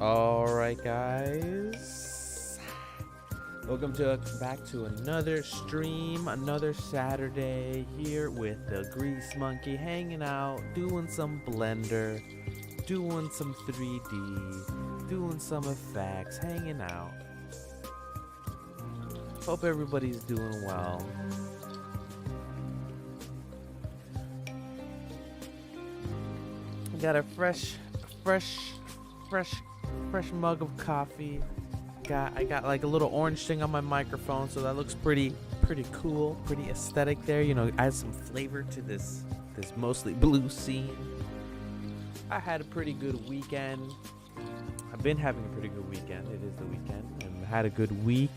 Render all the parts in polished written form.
Alright guys, welcome back to another stream, another Saturday here with the Grease Monkey, hanging out, doing some Blender, doing some 3D, doing some effects, hanging out. Hope everybody's doing well. Got a fresh mug of coffee. I got like a little orange thing on my microphone, so that looks pretty cool, pretty aesthetic there. You know, adds some flavor to this mostly blue scene. I had a pretty good weekend. I've been having a pretty good weekend. It is the weekend, and I had a good week.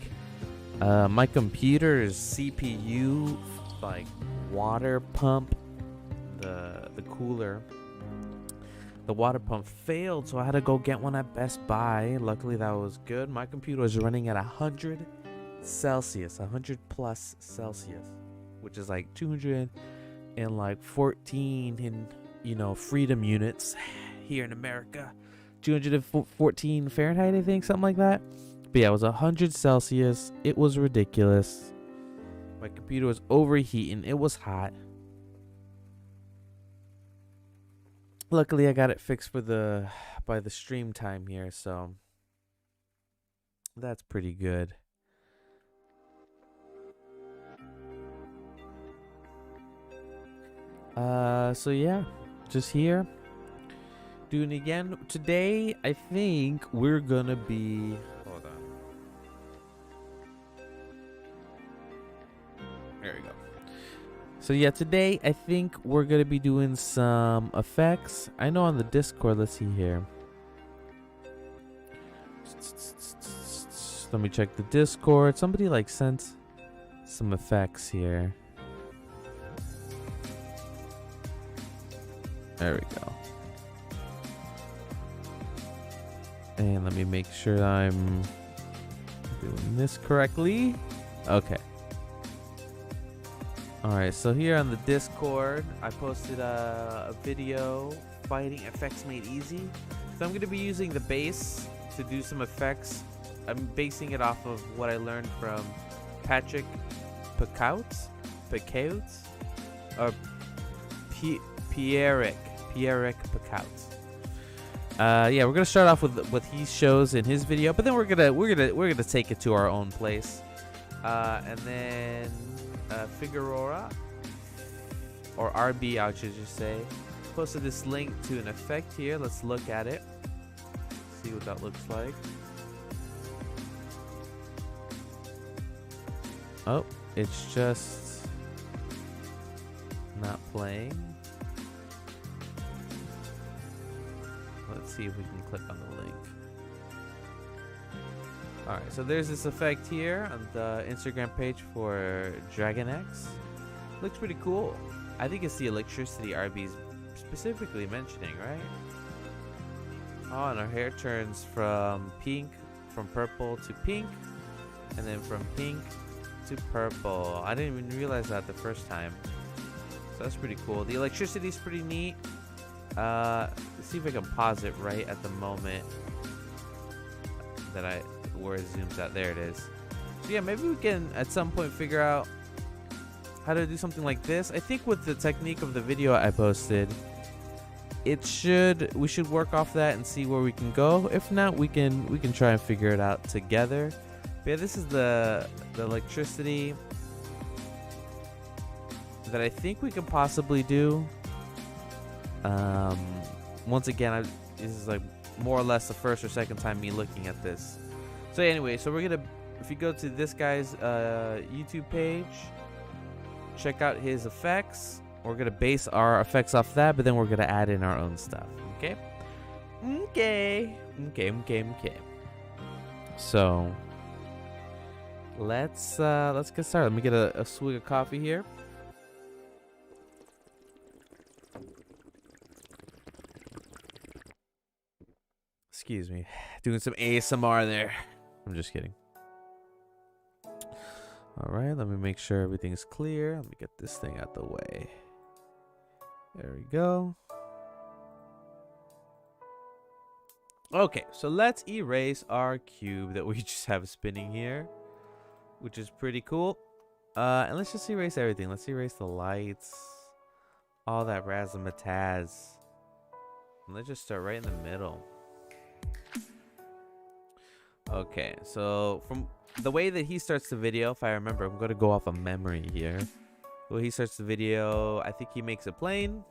My computer's CPU like water pump, the cooler. The water pump failed, so I had to go get one at Best Buy. Luckily, that was good. My computer was running at 100 Celsius, 100 plus Celsius, which is like 214 in, freedom units here in America. 214 Fahrenheit, I think, something like that. But yeah, it was 100 Celsius. It was ridiculous. My computer was overheating. It was hot. Luckily, I got it fixed by the stream time here, so that's pretty good. So yeah, just here doing it again. Today, I think we're gonna be. Hold on. There we go. So yeah, today I think we're going to be doing some effects. I know on the Discord, let's see here. Let me check the Discord. Somebody like sent some effects here. There we go. And let me make sure I'm doing this correctly. Okay. Alright, so here on the Discord, I posted a video, Fighting Effects Made Easy. So I'm going to be using the bass to do some effects. I'm basing it off of what I learned from Patrick Picault, or Pierrick Picault. Yeah, we're gonna start off with what he shows in his video, but then we're gonna take it to our own place, and then. Figueroa, or RB, I should just say, posted this link to an effect here. Let's look at it, see what that looks like. Oh, it's just not playing. Let's see if we can click on the link. Alright, so there's this effect here on the Instagram page for Dragon X. Looks pretty cool. I think it's the electricity RB's specifically mentioning, right? Oh, and her hair turns from purple to pink, and then from pink to purple. I didn't even realize that the first time. So that's pretty cool. The electricity is pretty neat. Let's see if I can pause it right at the moment that where it zooms out. There it is. So yeah, maybe we can at some point figure out how to do something like this. I think with the technique of the video I posted, we should work off that and see where we can go. If not, we can try and figure it out together. But yeah, this is the electricity that I think we can possibly do. Once again, this is like more or less the first or second time me looking at this. So anyway, so we're gonna, if you go to this guy's YouTube page, check out his effects. We're gonna base our effects off that, but then we're gonna add in our own stuff. Okay. So let's get started. Let me get a swig of coffee here. Excuse me, doing some ASMR there. I'm just kidding. All right, let me make sure everything's clear. Let me get this thing out the way. There we go. Okay, so let's erase our cube that we just have spinning here, which is pretty cool. And let's just erase everything. Let's erase the lights, all that razzmatazz. And let's just start right in the middle. Okay, so from the way that he starts the video, if I remember, I'm going to go off of memory here. Well, he starts the video, I think he makes a plane.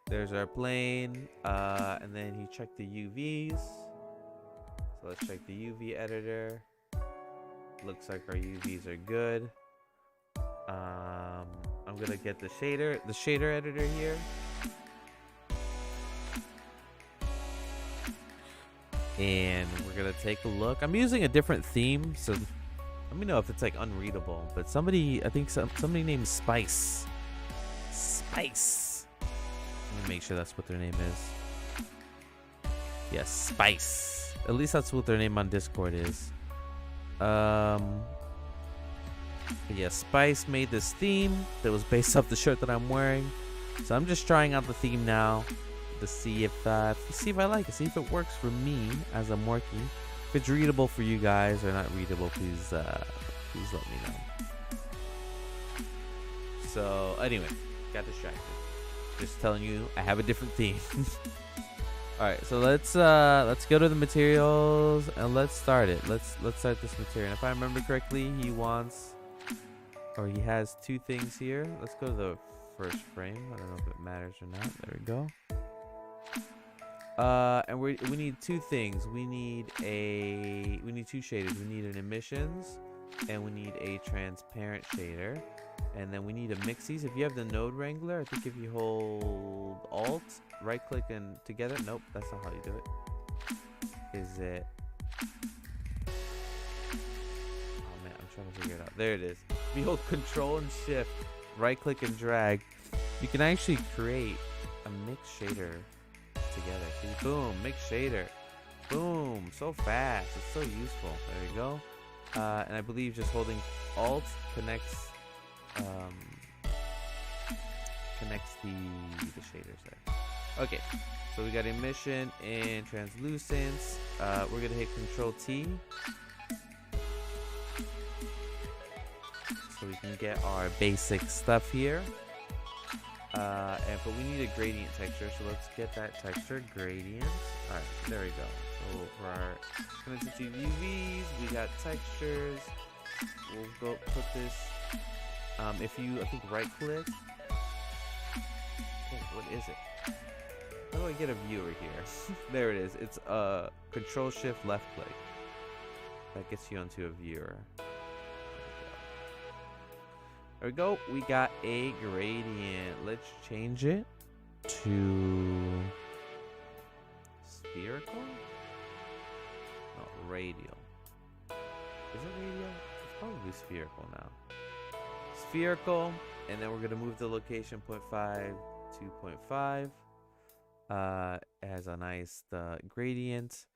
There's our plane. And then he checked the UVs. So let's check the UV editor. Looks like our UVs are good. I'm gonna get the shader editor here. And we're gonna take a look. I'm using a different theme, so let me know if it's like unreadable. But somebody, I think somebody named Spice. Spice. Let me make sure that's what their name is. Yes, Spice. At least that's what their name on Discord is. Yeah, Spice made this theme that was based off the shirt that I'm wearing. So I'm just trying out the theme now to see if I like it, see if it works for me as I'm working. If it's readable for you guys or not readable, please let me know. So anyway, got distracted. Just telling you I have a different theme. All right, so let's go to the materials and let's start it. Let's start this material. And if I remember correctly, he has two things here. Let's go to the first frame. I don't know if it matters or not. There we go. And we need two things. We need two shaders. We need an emissions and we need a transparent shader. And then we need to mix these. If you have the node wrangler, I think if you hold alt, right click and together. Nope, that's not how you do it. Is it? Oh man, I'm trying to figure it out. There it is. If you hold control and shift, right click and drag, you can actually create a mix shader together. See, boom, mix shader. Boom, so fast. It's so useful. There you go. And I believe just holding alt connects the shaders there. Okay, so we got emission and translucence. We're gonna hit Control T so we can get our basic stuff here. But we need a gradient texture, so let's get that texture gradient. All right, there we go. So for our intensity UVs, we got textures. We'll go put this. If you, I think, right click. Oh, what is it? How do I get a viewer here? There it is. It's Control Shift left click. That gets you onto a viewer. There we go. We got a gradient. Let's change it to spherical. No, radial. Is it radial? It's probably spherical now. Spherical, and then we're gonna move the location 0.5 to 0.5. It has a nice gradient.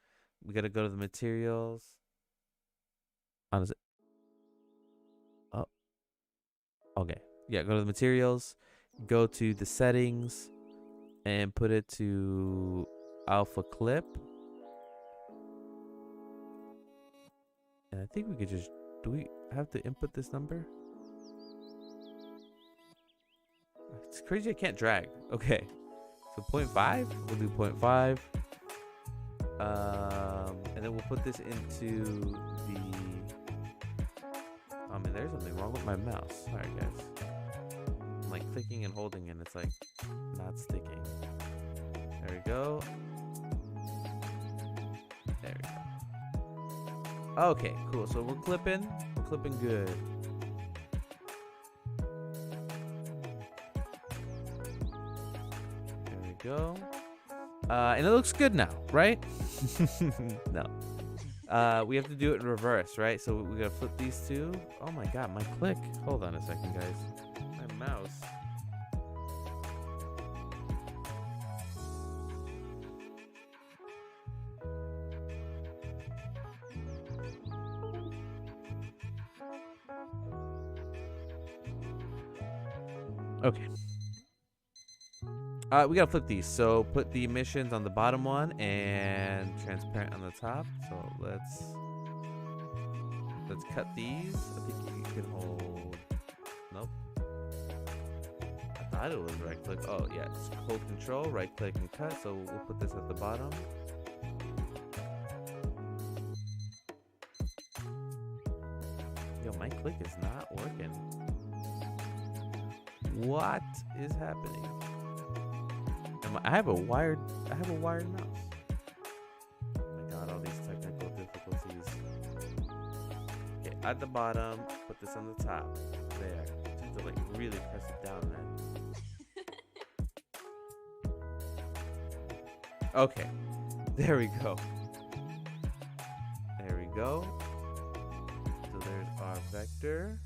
We gotta go to the materials. Oh, okay. Yeah, go to the materials, go to the settings, and put it to alpha clip. And I think we could just, do we have to input this number? It's crazy I can't drag. Okay. So 0.5, we'll do 0.5. And then we'll put this into the, I mean, there's something wrong with my mouse. Sorry guys. I'm like clicking and holding and it's like not sticking. There we go. There we go. Okay, cool. So we're clipping good. Go. And it looks good now, right? No. We have to do it in reverse, right? So we gotta flip these two. Oh my god, my click. Hold on a second, guys. My mouse. Okay. We gotta flip these. So put the emissions on the bottom one and transparent on the top. So let's cut these. I think you can hold. Nope. I thought it was right click. Oh yeah, just hold control, right click and cut. So we'll put this at the bottom. Yo, my click is not working. What is happening? I have a wired mouse. Oh my god, all these technical difficulties. Okay, at the bottom, put this on the top. There. Just have to like really press it down then. Okay. There we go. There we go. So there's our vector.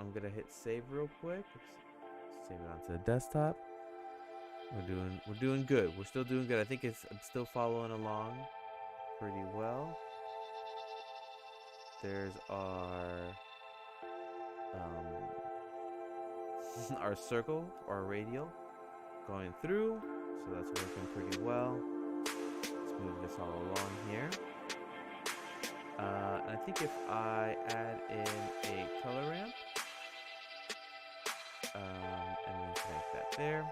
I'm gonna hit save real quick. Save it onto the desktop. We're doing good. We're still doing good. I think I'm still following along pretty well. There's our our circle or radial going through, so that's working pretty well. Let's move this all along here. And I think if I add in a color ramp, and then connect that there,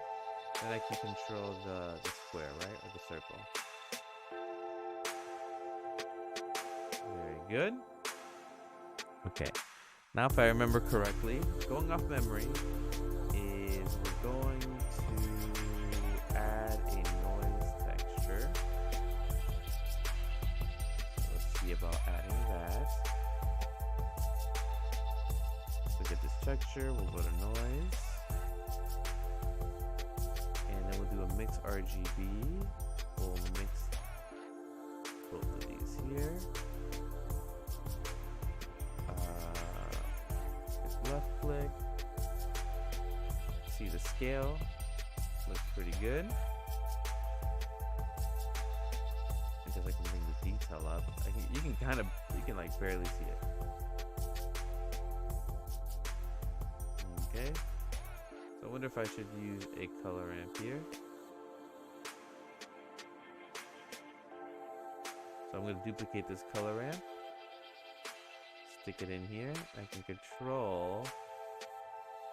then I can control the square, right, or the circle. Very good. Okay, now if I remember correctly, going off memory is we're going to add a noise texture. So let's see about adding that. Look at this texture, we'll go to noise. And then we'll do a mix RGB. We'll mix both of these here. Just left click. See the scale. Looks pretty good. Because I can bring the detail up. You can like barely see it. Okay, so I wonder if I should use a color ramp here. So I'm going to duplicate this color ramp, stick it in here. I can control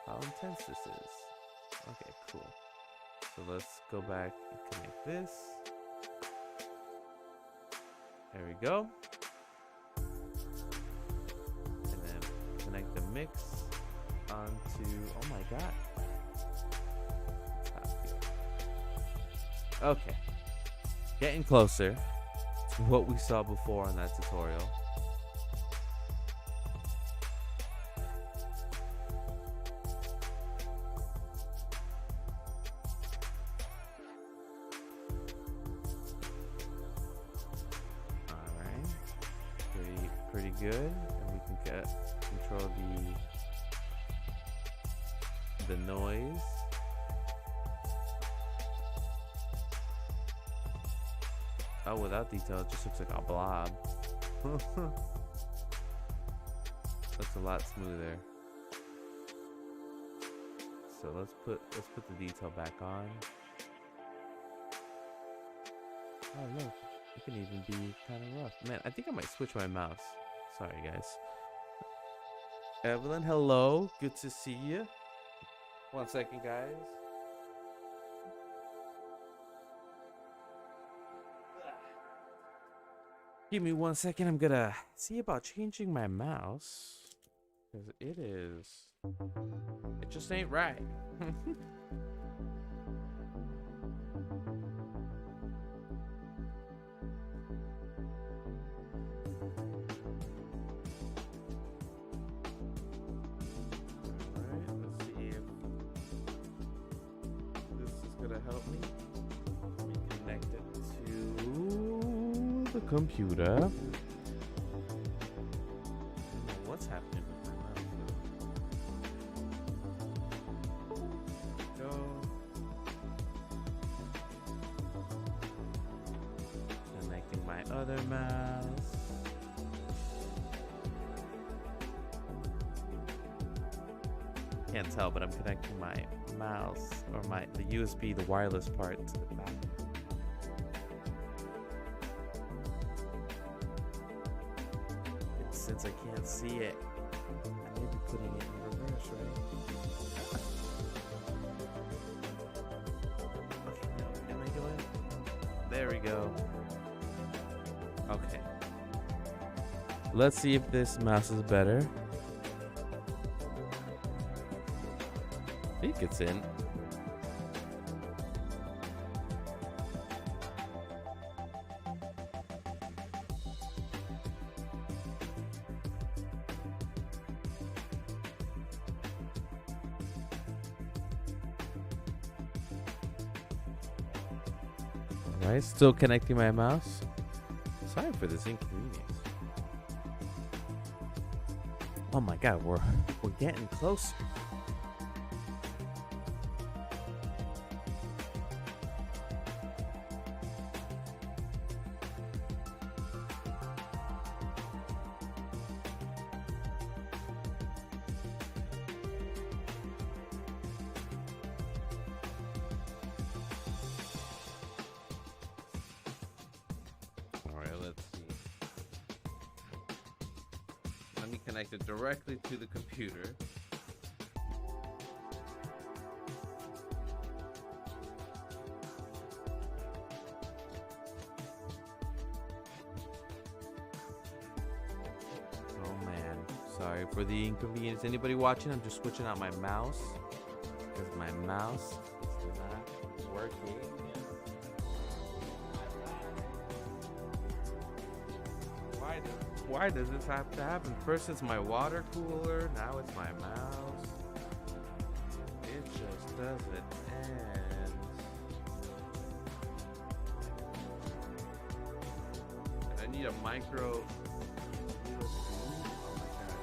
how intense this is. Okay, cool. So let's go back and connect this. There we go. And then connect the mix onto, oh my god. Okay. Getting closer to what we saw before in that tutorial. Alright. Pretty good. And we can control the noise. Oh, without detail, it just looks like a blob. Looks a lot smoother. So let's put the detail back on. Oh look, it can even be kind of rough. Man, I think I might switch my mouse. Sorry guys. Evelyn, hello. Good to see you. 1 second, guys. Give me 1 second. I'm gonna see about changing my mouse. Because it just ain't right. Help me. Let me connect it to the computer. What's happening with my mouse? Go. Connecting my other mouse. can't tell, but I'm connecting my mouse or the USB, the wireless part to the back. And since I can't see it, I may be putting it in reverse, right? Okay, no, am I doing? There we go. Okay. Let's see if this mouse is better. I think it's in. Alright, still connecting my mouse. Sorry for this inconvenience. Oh my god, we're getting closer. Connected directly to the computer. Oh man, sorry for the inconvenience. Anybody watching? I'm just switching out my mouse because my mouse is not working. Why does this have to happen? First it's my water cooler, now it's my mouse. It just doesn't end. And I need a micro USB. Oh my god.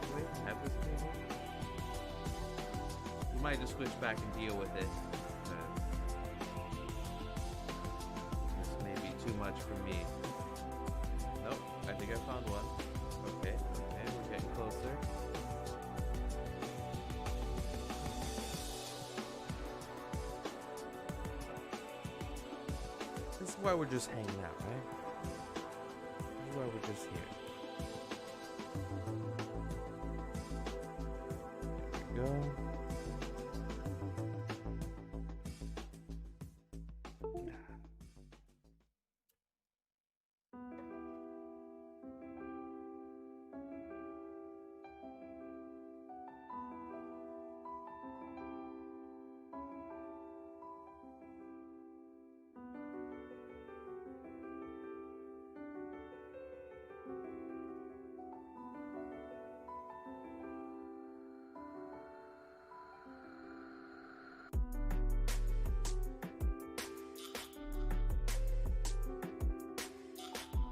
Do I have this cable? You might just switch back and deal with it. This may be too much for me. Nope, I think I found one. Okay, we're getting closer. This is why we're just hanging out, right? This is why we're just here. There we go.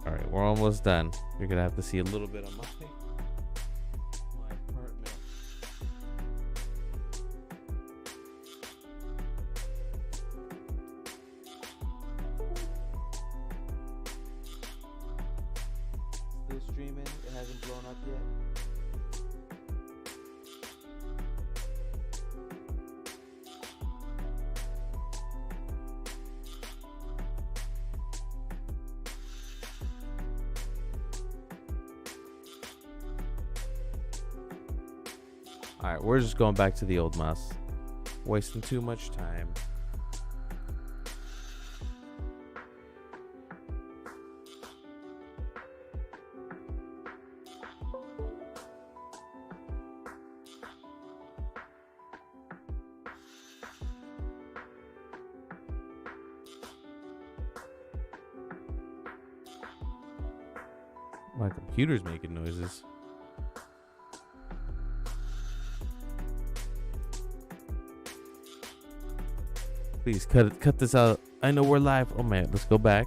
All right, we're almost done. You're gonna have to see a little bit of my apartment. Still streaming. It hasn't blown up yet. All right, we're just going back to the old mouse. Wasting too much time. My computer's making noises. Please cut this out. I know we're live. Oh man, let's go back.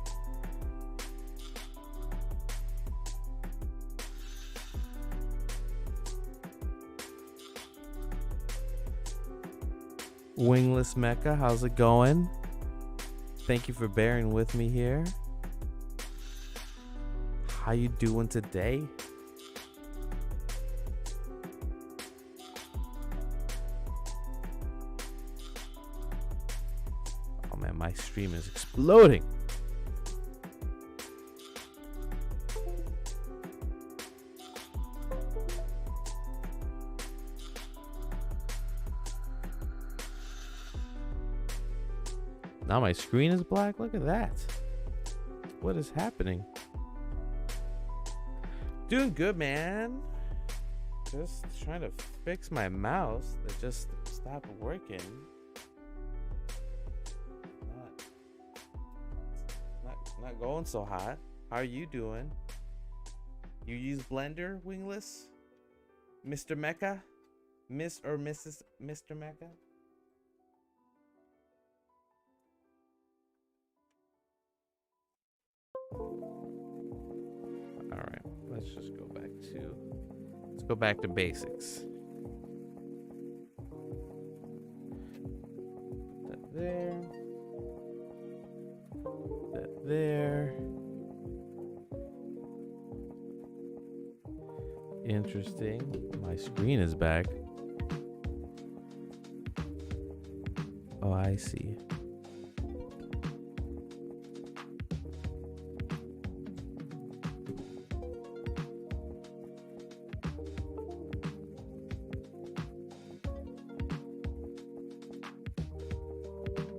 Wingless Mecca, how's it going? Thank you for bearing with me here. How you doing today? man, my stream is exploding. Now my screen is black. Look at that. What is happening? Doing good, man. Just trying to fix my mouse that just stopped working. Not going so hot. How are you doing? You use Blender, Wingless? Mr. Mecha? Miss or Mrs. Mr. Mecha? Alright, let's just go back to basics. Put that there. Put that there. Interesting. My screen is back. Oh, I see.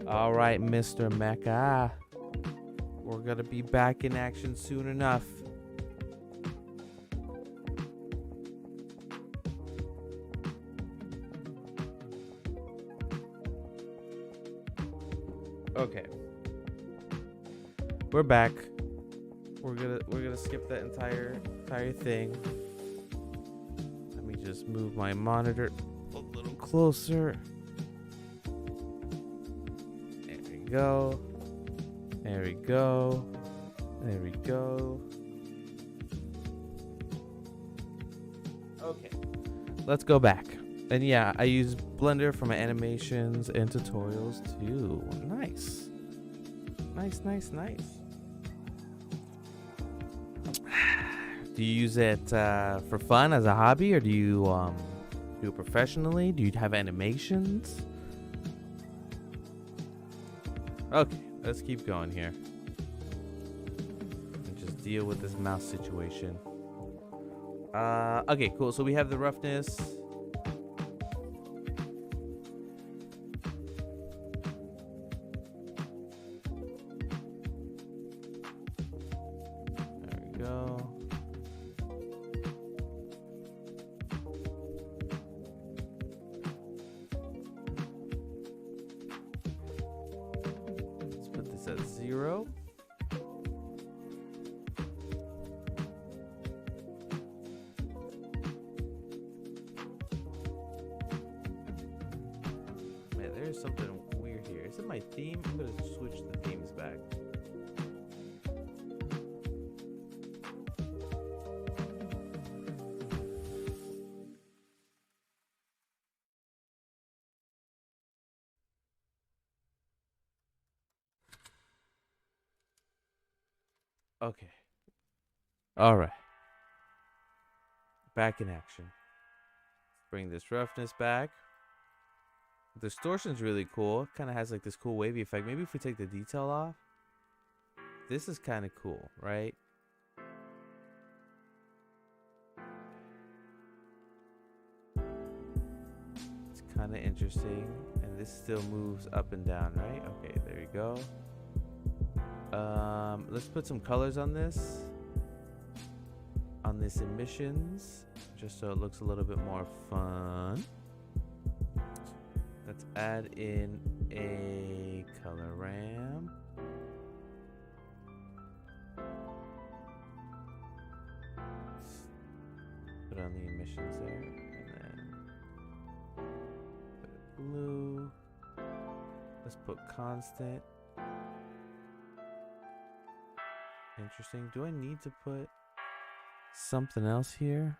All right, Mr. Mecha. We're gonna be back in action soon enough. Okay. We're back. We're gonna skip that entire thing. Let me just move my monitor a little closer. Go. There we go. There we go. Okay. Let's go back. And yeah, I use Blender for my animations and tutorials too. Nice. Nice. Do you use it for fun as a hobby, or do you do it professionally? Do you have animations? Okay, let's keep going here. And just deal with this mouse situation. Okay, cool. So we have the roughness. There we go. At 0. Man, there's something weird here. Is it my theme? I'm gonna switch the themes back. Okay. All right. Back in action. Bring this roughness back. The distortion's really cool. Kind of has like this cool wavy effect. Maybe if we take the detail off. This is kind of cool, right? It's kind of interesting. And this still moves up and down, right? Okay, there you go. Let's put some colors on this emissions, just so it looks a little bit more fun. Let's add in a color ramp. Put on the emissions there, and then put blue. Let's put constant. Interesting. Do I need to put something else here?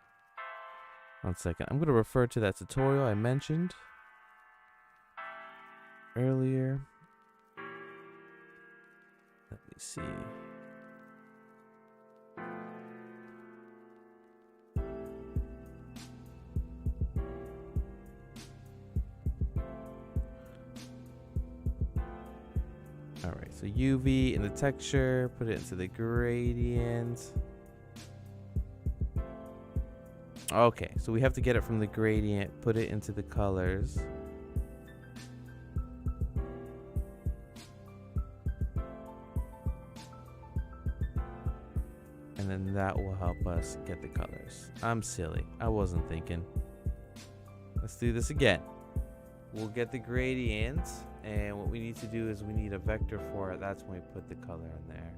1 second. I'm going to refer to that tutorial I mentioned earlier. Let me see. All right, so UV in the texture, put it into the gradient. Okay, so we have to get it from the gradient, put it into the colors. And then that will help us get the colors. I'm silly. I wasn't thinking. Let's do this again. We'll get the gradient, and what we need to do is we need a vector for it. That's when we put the color in there.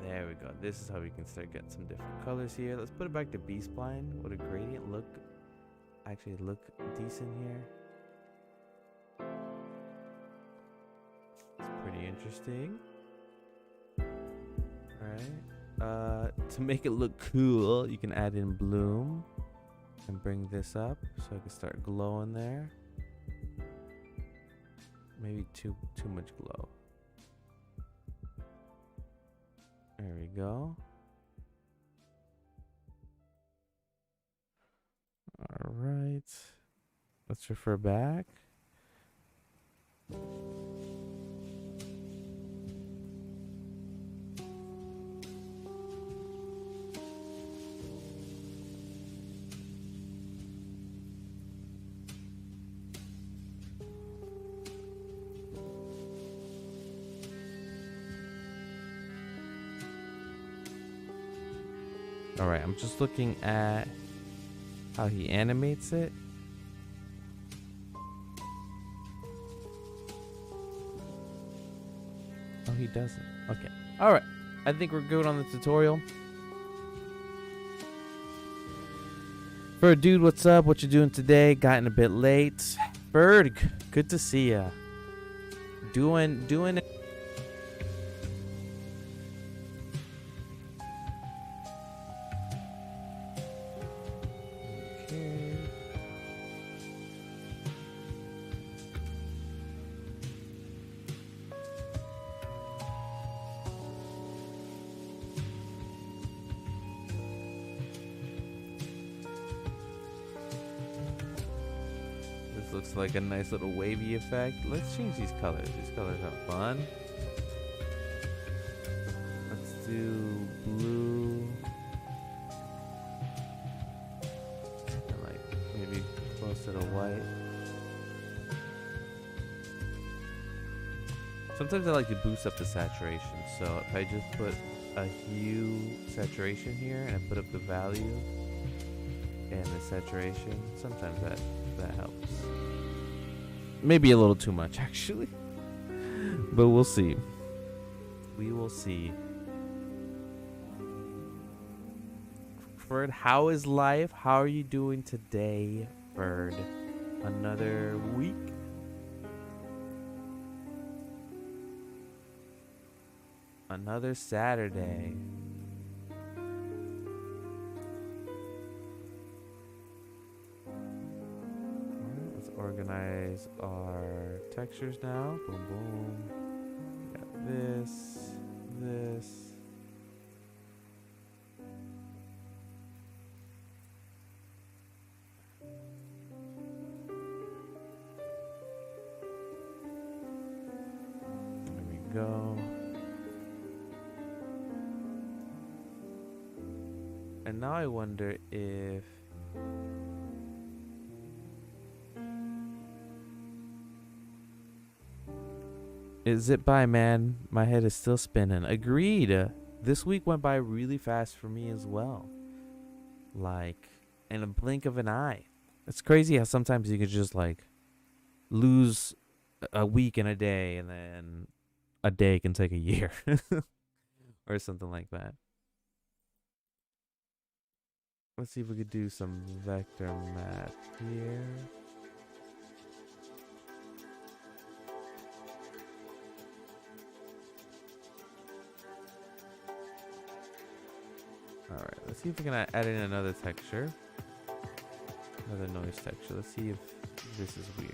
There we go. This is how we can start getting some different colors here. Let's put it back to B-spline. Would a gradient look decent here? It's pretty interesting. Alright. To make it look cool, you can add in bloom and bring this up so I can start glowing there. Maybe too much glow. There we go. All right. Let's refer back. All right, I'm just looking at how he animates it. Oh, he doesn't. Okay. All right. I think we're good on the tutorial. Bird, dude, what's up? What you doing today? Gotten a bit late. Bird, good to see ya. Doing it. Looks like a nice little wavy effect. Let's change these colors. These colors are fun. Let's do blue. And like maybe close to the white. Sometimes I like to boost up the saturation. So if I just put a hue saturation here and I put up the value and the saturation, sometimes that helps. Maybe a little too much, actually. But we'll see. We will see. Bird, how is life? How are you doing today, Bird? Another week? Another Saturday. Organize our textures now. Boom, boom. We got this. There we go. And now I wonder if zip by, man. My head is still spinning. Agreed. This week went by really fast for me as well. Like, in a blink of an eye. It's crazy how sometimes you could just, like, lose a week in a day, and then a day can take a year. Or something like that. Let's see if we could do some vector math here. Alright, let's see if we can add in another texture. Another noise texture. Let's see if this is weird.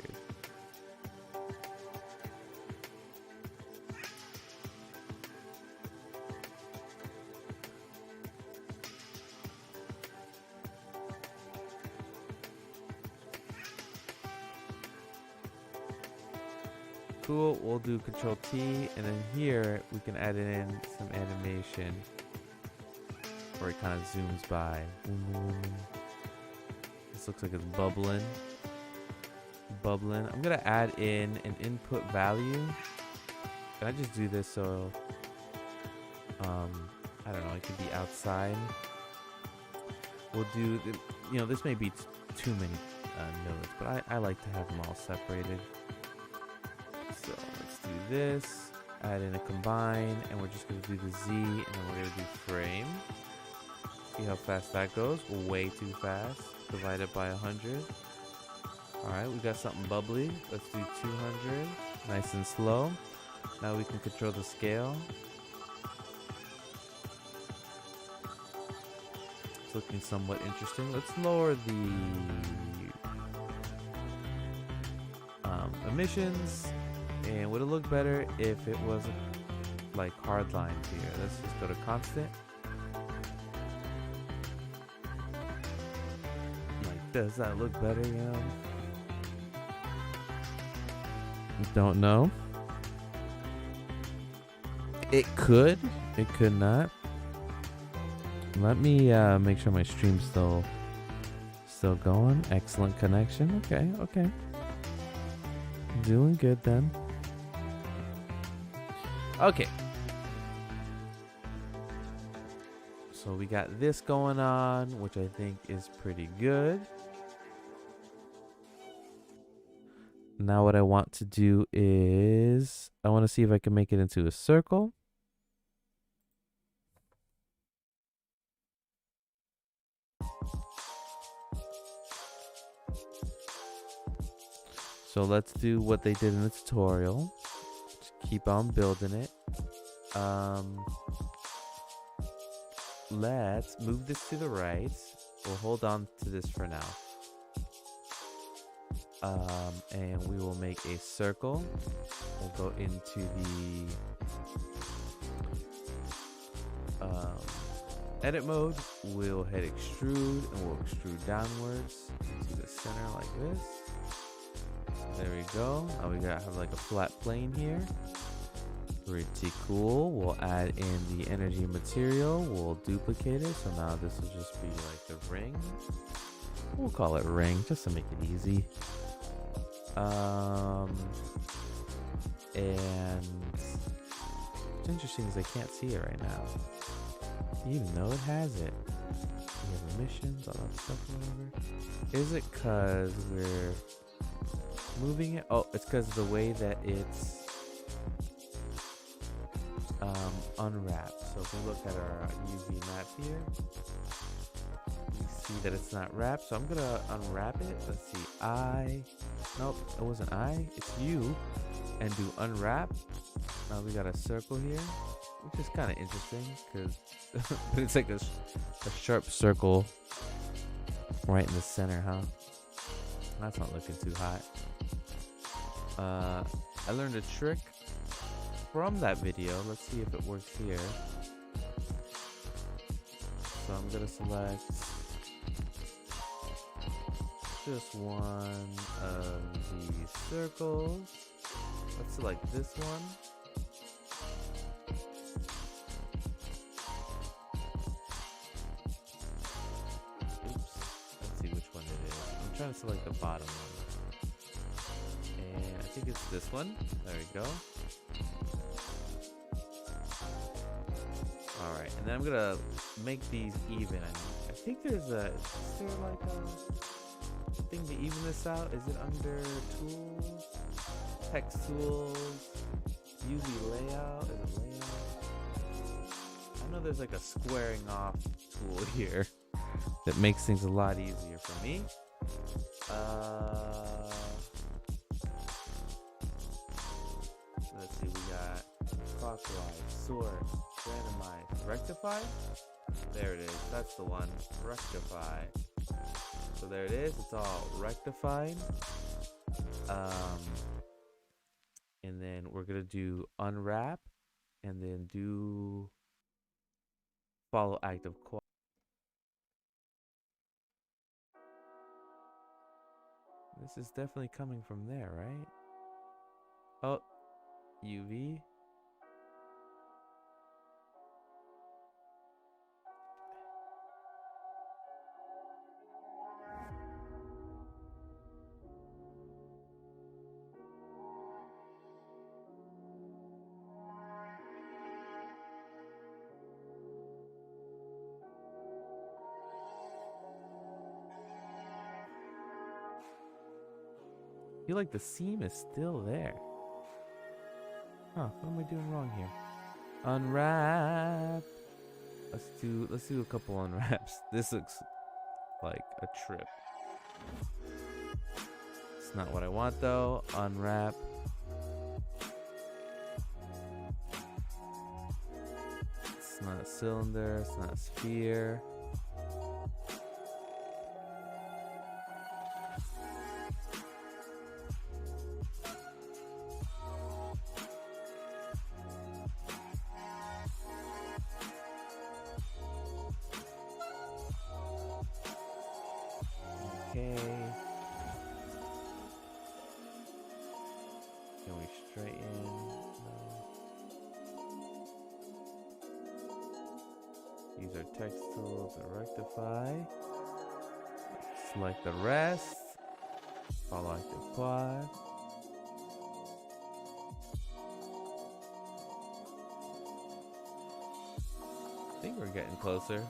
cool. We'll do Control T, and then here we can add in some animation where it kind of zooms by. This looks like it's bubbling. I'm gonna add in an input value. Can I just do this so I don't know, it could be outside. We'll do this may be too many nodes, but I like to have them all separated. So let's do this, add in a combine, and we're just gonna do the Z, and then we're gonna do frame. See how fast that goes? Way too fast. Divide it by 100. All right, we got something bubbly. Let's do 200. Nice and slow. Now we can control the scale. It's looking somewhat interesting. Let's lower the emissions. And would it look better if it was like hard lines here? Let's just go to constant. Like, does that look better, you know? Don't know. It could not. Let me make sure my stream's still going. Excellent connection. Okay. Doing good then. Okay. So we got this going on, which I think is pretty good. Now what I want to do is I want to see if I can make it into a circle. So let's do what they did in the tutorial. Just keep on building it. Let's move this to the right. We'll hold on to this for now. And we will make a circle. We'll go into the edit mode. We'll hit extrude, and we'll extrude downwards to the center like this. There we go. Now we gotta have like a flat plane here. Pretty cool. We'll add in the energy material. We'll duplicate it. So now this will just be like the ring. We'll call it ring just to make it easy. And what's interesting is I can't see it right now, even though it has it. We have emissions, all that stuff, whatever. Is it because we're moving it? Oh, it's because of the way that it's unwrapped. So if we look at our UV map here, we see that it's not wrapped. So I'm gonna unwrap it. Let's see. Nope, it wasn't I. It's you. And do unwrap. Now we got a circle here, which is kind of interesting because it's like a sharp circle right in the center, huh? That's not looking too hot. I learned a trick from that video. Let's see if it works here. So I'm gonna select just one of these circles. Let's select this one. Oops. Let's see which one it is. I'm trying to select the bottom one. And I think it's this one. There we go. Alright, and then I'm gonna make these even. I think there's is there like a thing to even this out? Is it under tools? Text tools? UV layout? Is it layout? I know there's like a squaring off tool here that makes things a lot easier for me. Let's see, we got clockwise, sort, randomize, rectify. There it is. That's the one. Rectify. So there it is. It's all rectified. And then we're gonna do unwrap, and then do follow active quality. This is definitely coming from there, right? Oh, UV. I feel like the seam is still there. Huh, what am I doing wrong here? Unwrap. Let's do a couple unwraps. This looks like a trip. It's not what I want though. Unwrap. It's not a cylinder, it's not a sphere. Okay. Can we straighten? No. Use our text tool to rectify. Select the rest. Follow active quad. I think we're getting closer.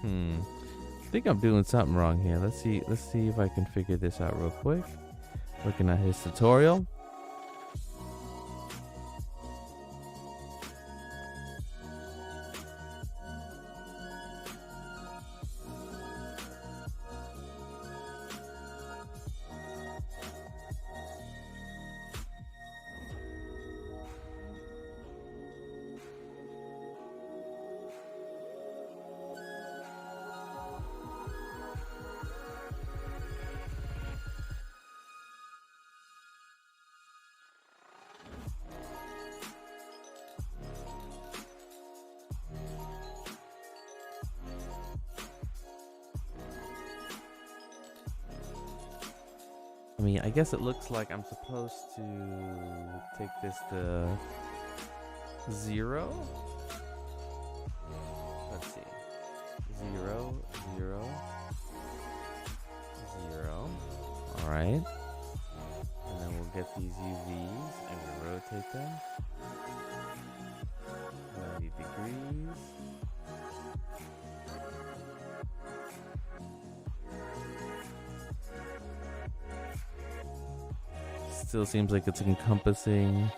I think I'm doing something wrong here. Let's see if I can figure this out real quick. Looking at his tutorial. I mean, I guess it looks like I'm supposed to take this to 0. Let's see. 0, 0, 0. All right. And then we'll get these UVs and we'll rotate them 90 degrees. Still seems like it's encompassing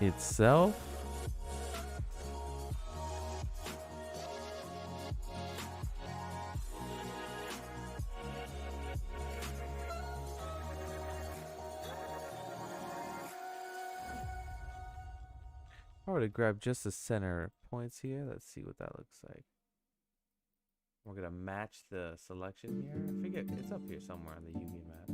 itself. I were to grab just the center points here. Let's see what that looks like. We're gonna match the selection here. I forget, it's up here somewhere on the UV map.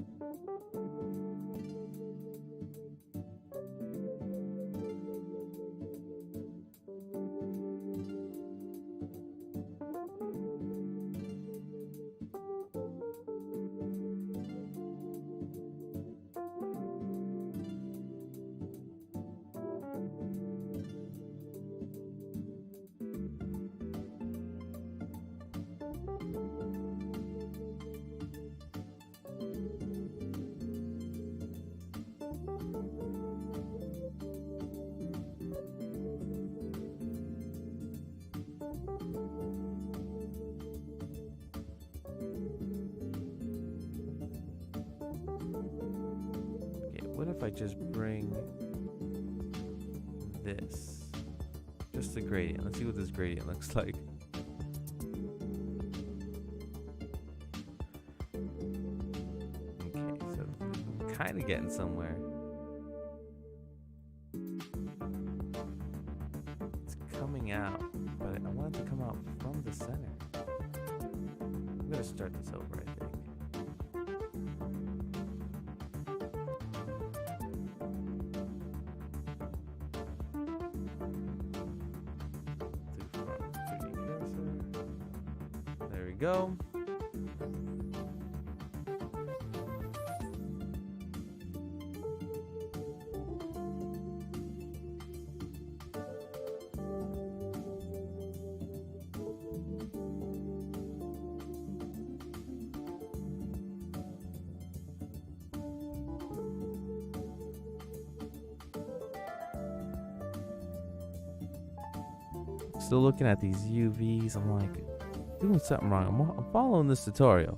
What if I just bring this? Just the gradient. Let's see what this gradient looks like. Okay, so I'm kind of getting somewhere. It's coming out, but I want it to come out from the center. I'm gonna start this over, I think. go. Still looking at these UVs. I'm like, doing something wrong. I'm following this tutorial.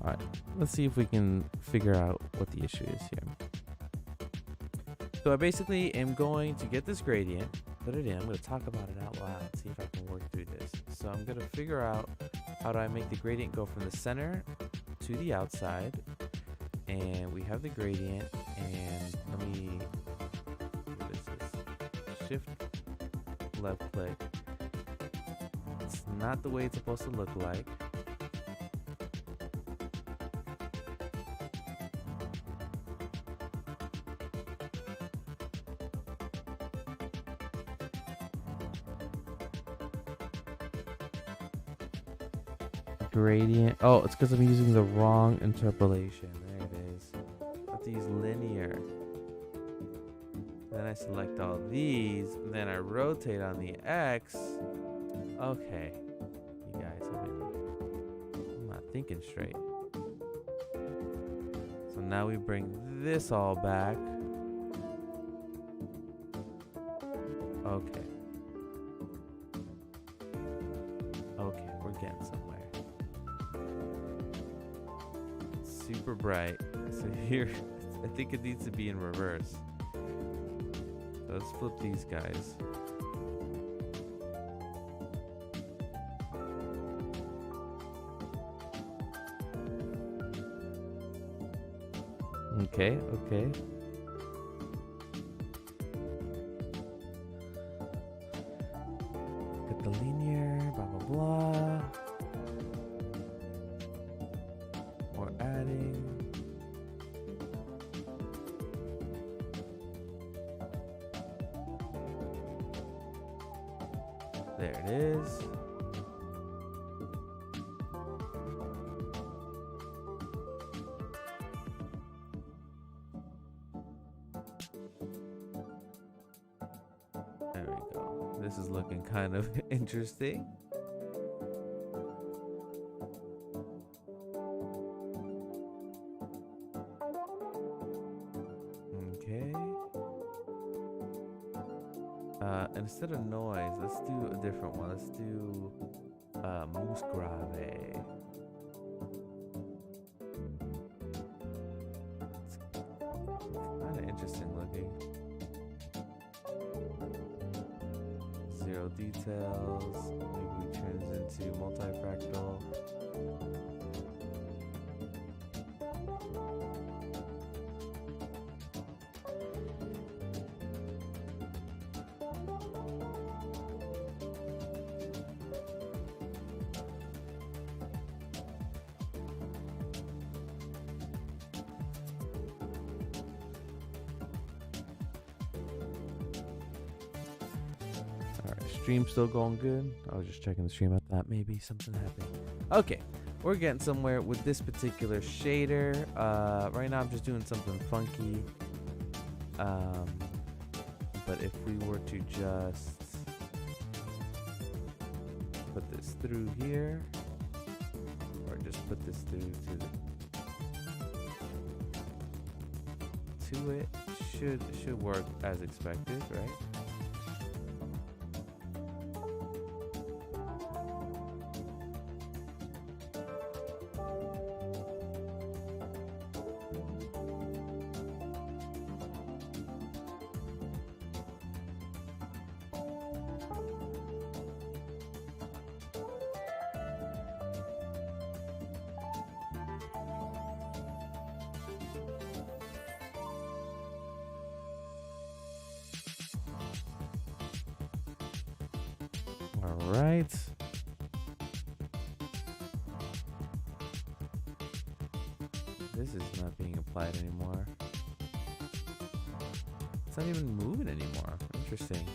Alright, let's see if we can figure out what the issue is here. So I basically am going to get this gradient, put it in. I'm going to talk about it out loud, see if I can work through this. So I'm going to figure out how do I make the gradient go from the center to the outside. And we have the gradient, and let me, what is this? Shift left click. It's not the way it's supposed to look like. Gradient. Oh, it's because I'm using the wrong interpolation. There it is. I have to use linear. Then I select all these, and then I rotate on the X. Okay, you guys, I'm not thinking straight. So now we bring this all back. Okay. Okay, we're getting somewhere. Super bright. So here, I think it needs to be in reverse. So let's flip these guys. Okay, okay. Get the linear, blah, blah, blah. We're adding. There it is. There we go. This is looking kind of interesting. Okay. Instead of noise, let's do a different one. Let's do Moose Grave. It's kind of interesting looking. Zero details. Maybe we turn this into multifractal. Stream still going good? I was just checking the stream. I thought maybe something happened. Okay, we're getting somewhere with this particular shader. Right now I'm just doing something funky. But if we were to just put this through here, or just put this through to it, should work as expected, right? All right. This is not being applied anymore. It's not even moving anymore. Interesting.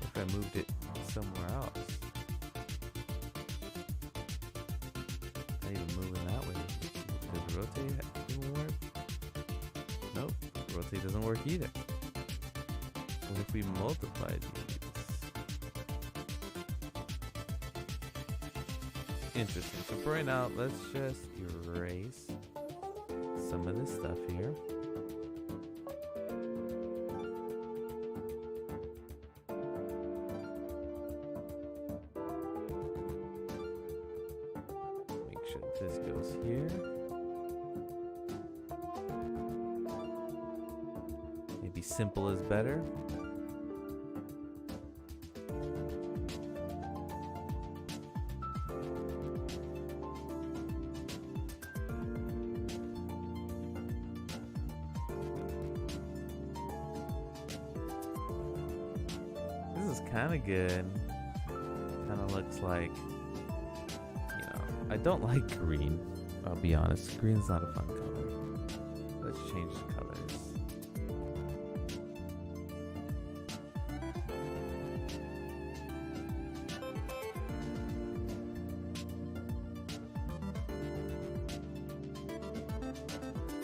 If I moved it somewhere else. Not even moving that way. Does rotate even work? Nope. Rotate doesn't work either. What if we multiply these? Interesting. So for right now, let's just erase some of this stuff here. Make sure this goes here. Maybe simple is better. Kind of good. Kind of looks like, I don't like green. I'll be honest. Green's not a fun color. Let's change the colors.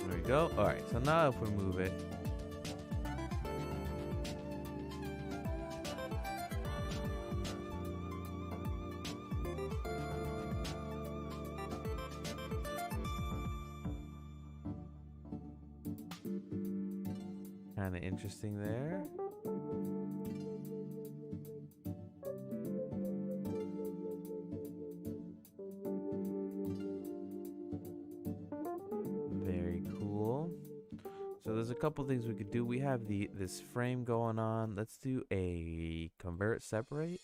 There we go. All right. So now if we move it. Kind of interesting there. Very cool. So there's a couple things we could do. We have this frame going on. Let's do a convert separate,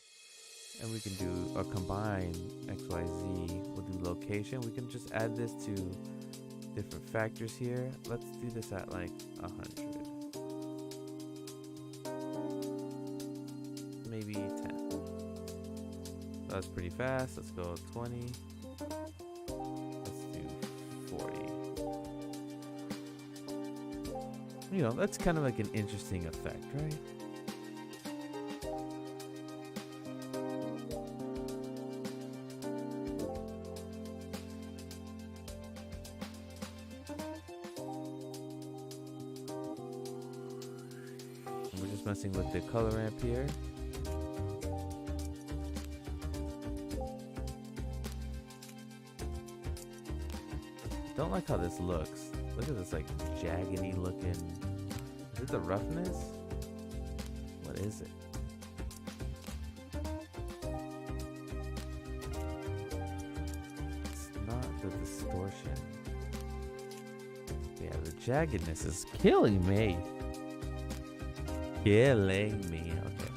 and we can do a combine XYZ. We'll do location. We can just add this to different factors here. Let's do this at like 100. Maybe 10. That's pretty fast. Let's go 20. Let's do 40. That's kind of like an interesting effect, right? And we're just messing with the color ramp here. Don't like how this looks. Look at this like jaggedy looking. Is it the roughness? What is it? It's not the distortion. Yeah, the jaggedness is killing me. Killing me. Okay.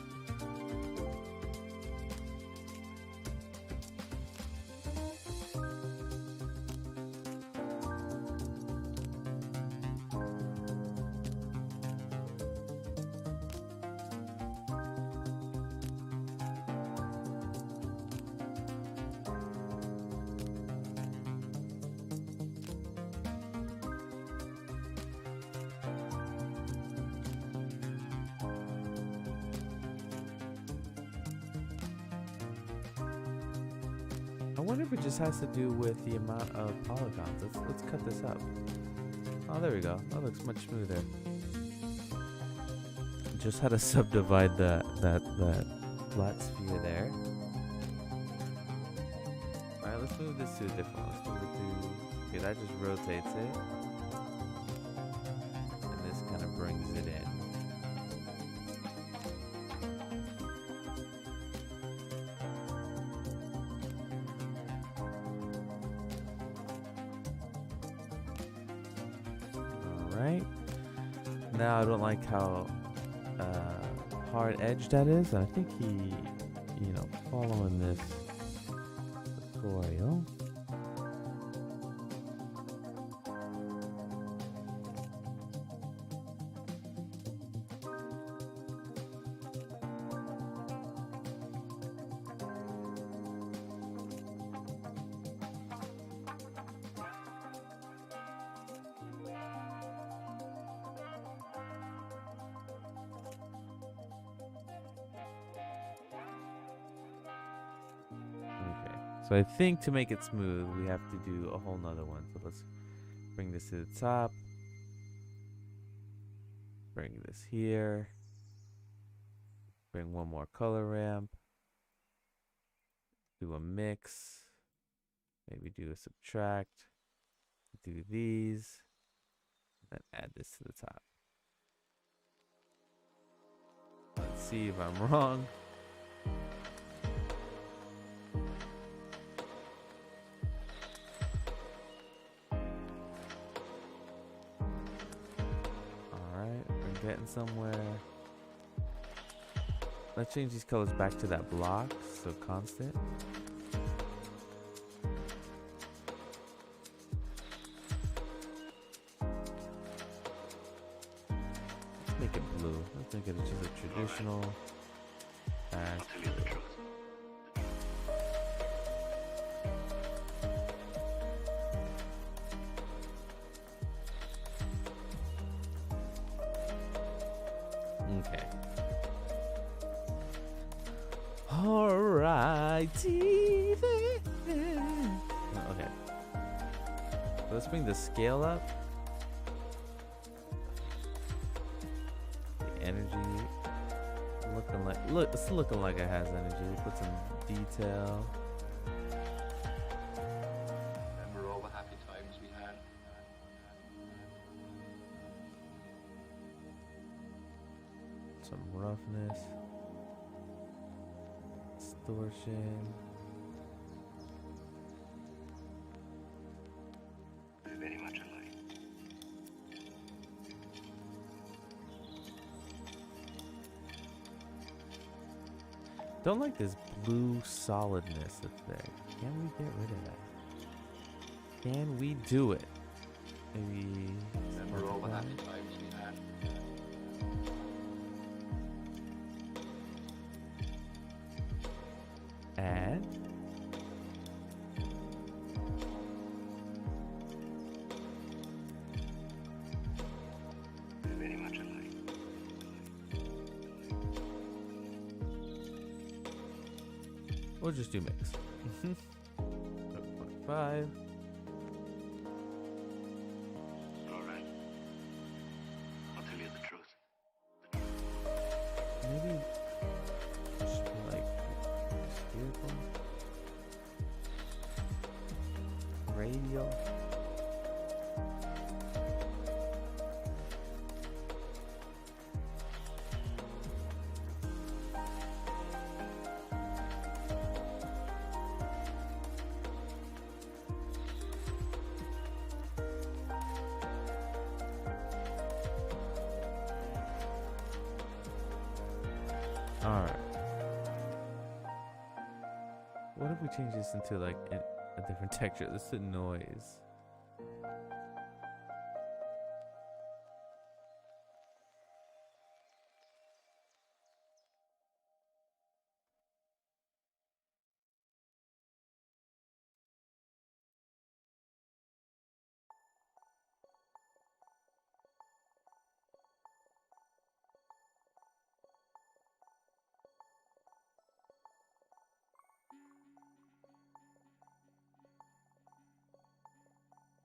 I wonder if it just has to do with the amount of polygons. Let's cut this up. Oh, there we go. That looks much smoother. Just had to subdivide that flat sphere there. All right, let's move this to a different one. Let's move it to. Okay, that just rotates it, and this kind of brings it in. Right now, I don't like how hard edge that is. I think he, following this tutorial. So I think to make it smooth, we have to do a whole nother one. So let's bring this to the top. Bring this here. Bring one more color ramp. Do a mix. Maybe do a subtract. Do these. Then add this to the top. Let's see if I'm wrong. Alright, we're getting somewhere. Let's change these colors back to that block, so constant. Let's make it blue. Let's make it just a traditional. I'll tell you the truth. Okay. Alrighty then. Okay. So let's bring the scale up. The energy looking like it's looking like it has energy. We put some detail. Remember all the happy times we had? Some roughness. Distortion. We're very much alike. Don't like this blue solidness that's there. Can we get rid of that? Can we do it? Maybe. Remember all the happy times we had? Add. We're very much alike. We'll just do mix. 0.5. All right. I'll tell you the truth. Maybe it should be like spherical, radial. All right. What if we change this into like a different texture? This is noise.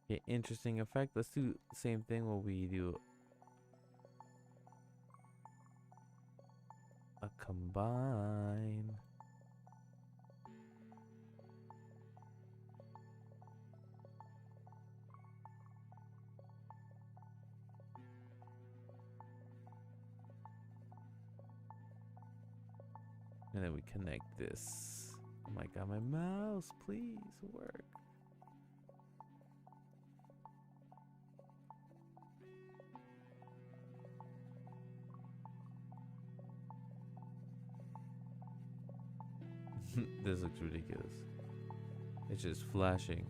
Okay, interesting effect. Let's do the same thing where we do a combine. And then we connect this. Oh my god, my mouse, please work. This looks ridiculous. It's just flashing.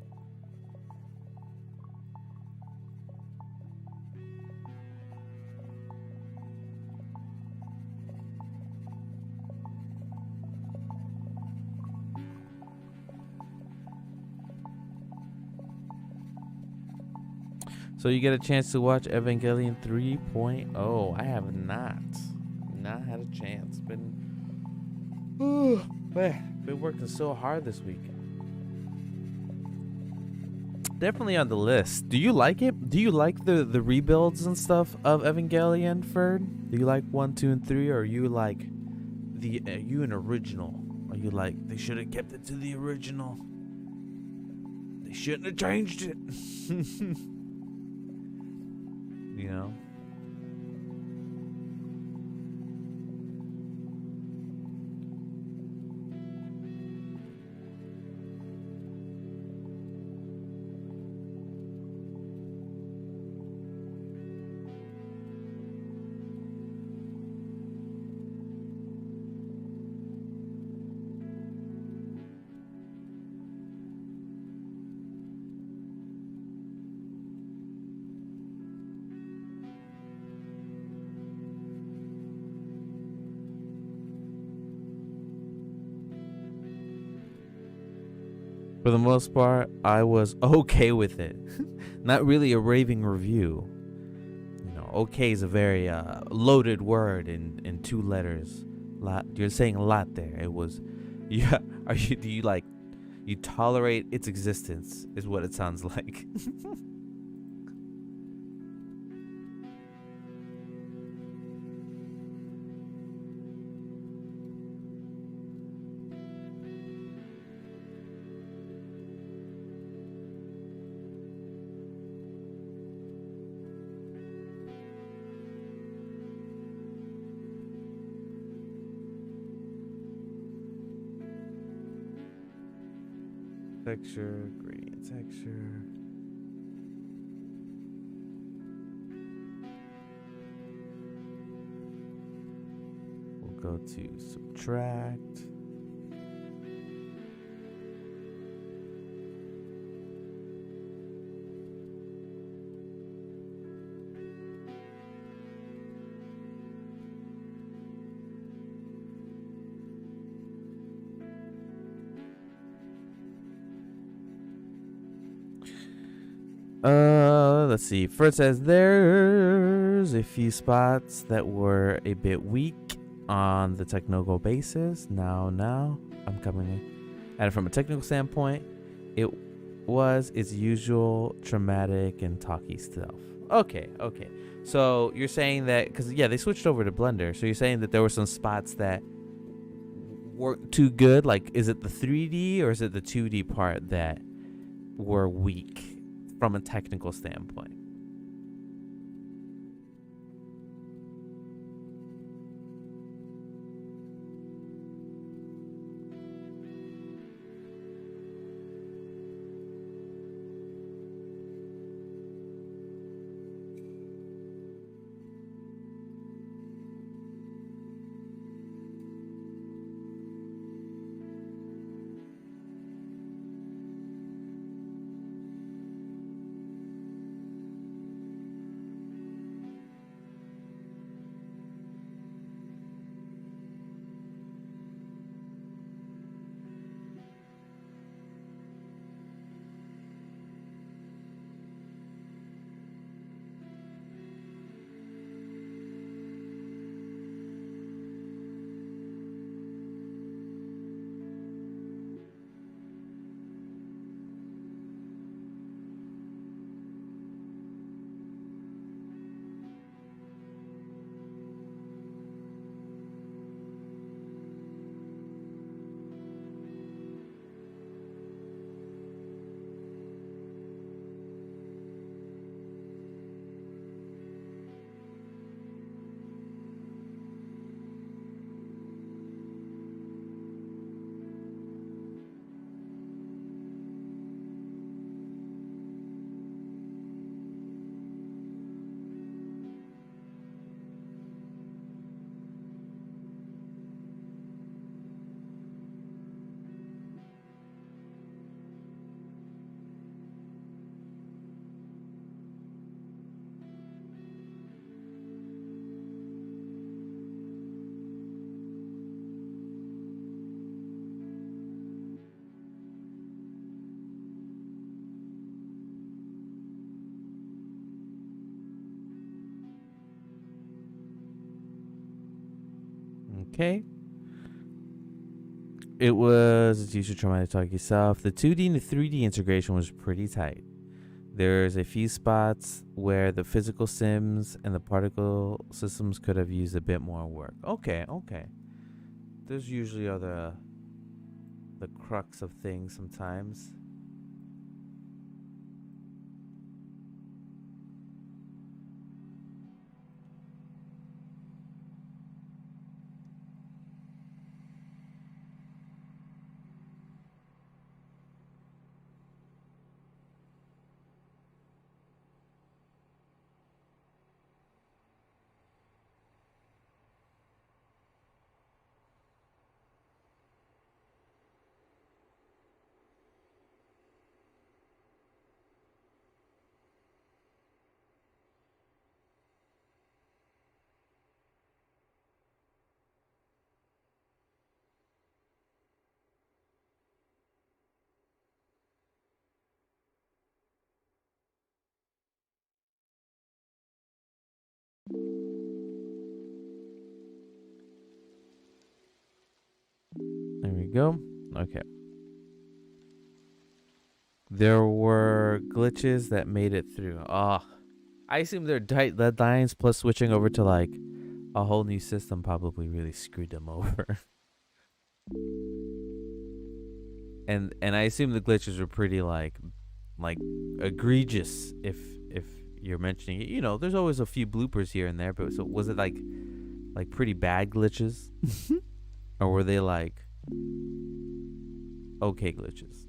So you get a chance to watch Evangelion 3.0. I have not had a chance. Been working so hard this week. Definitely on the list. Do you like it? Do you like the rebuilds and stuff of Evangelion, Ferd? Do you like 1, 2, and 3, or are you like the you an original? Are you like they should have kept it to the original? They shouldn't have changed it. You know. For the most part, I was okay with it. Not really a raving review. You know, okay is a very loaded word in 2 letters. You're saying a lot there. It was, yeah. Do you like, you tolerate its existence? Is what it sounds like. Texture, gradient texture. We'll go to subtract. Let's see. First says there's a few spots that were a bit weak on the technical basis. Now I'm coming at it from a technical standpoint. It was its usual traumatic and talky stuff. Okay. So you're saying that because they switched over to Blender. So you're saying that there were some spots that weren't too good. Like, is it the 3D or is it the 2D part that were weak from a technical standpoint? Okay. It was its usual traumatic talky stuff. The 2D and the 3D integration was pretty tight. There's a few spots where the physical sims and the particle systems could have used a bit more work. Okay, okay. There's usually are the crux of things sometimes. There we go. Okay. There were glitches that made it through. I assume they're tight deadlines plus switching over to like a whole new system probably really screwed them over. and I assume the glitches were pretty like egregious if you're mentioning it. You know, there's always a few bloopers here and there, but so was it like pretty bad glitches? Or were they like okay glitches?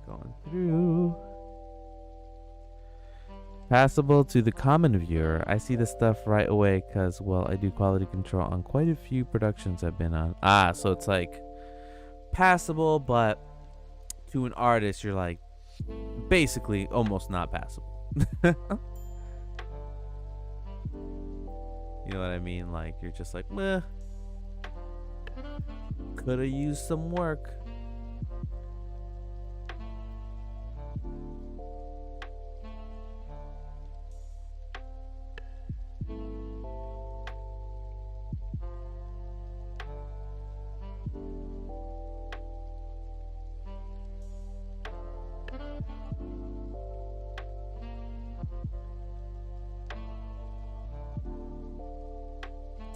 Going through. Passable to the common viewer. I see the stuff right away because, well, I do quality control on quite a few productions I've been on. So it's like passable, but to an artist, you're like basically almost not passable. You know what I mean? Like, you're just like, meh. Could have used some work.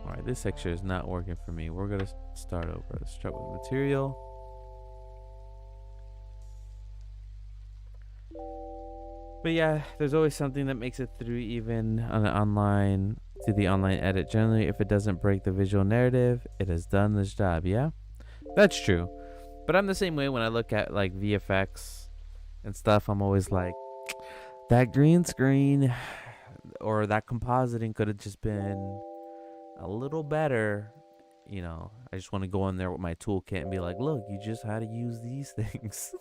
Alright, this section is not working for me. We're going to start over. Let's start with material. But yeah, there's always something that makes it through even on the online edit. Generally, if it doesn't break the visual narrative, it has done this job. Yeah, that's true. But I'm the same way when I look at like VFX and stuff. I'm always like, that green screen or that compositing could have just been a little better. You know, I just want to go in there with my toolkit and be like, look, you just had to use these things.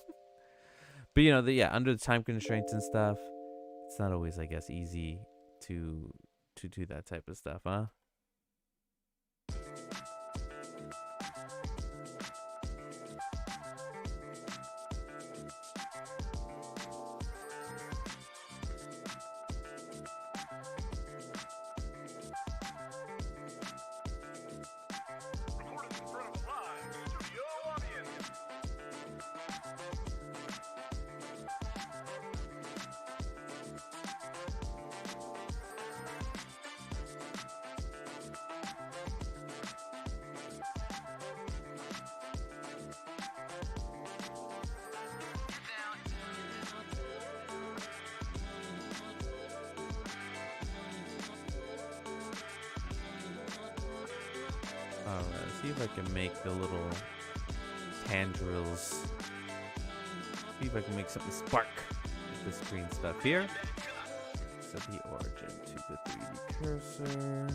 But you know, under the time constraints and stuff, it's not always, I guess, easy to do that type of stuff, huh? Alright, let's see if I can make the little tendrils See if I can make something spark with this green stuff here. Set the origin to the 3D cursor.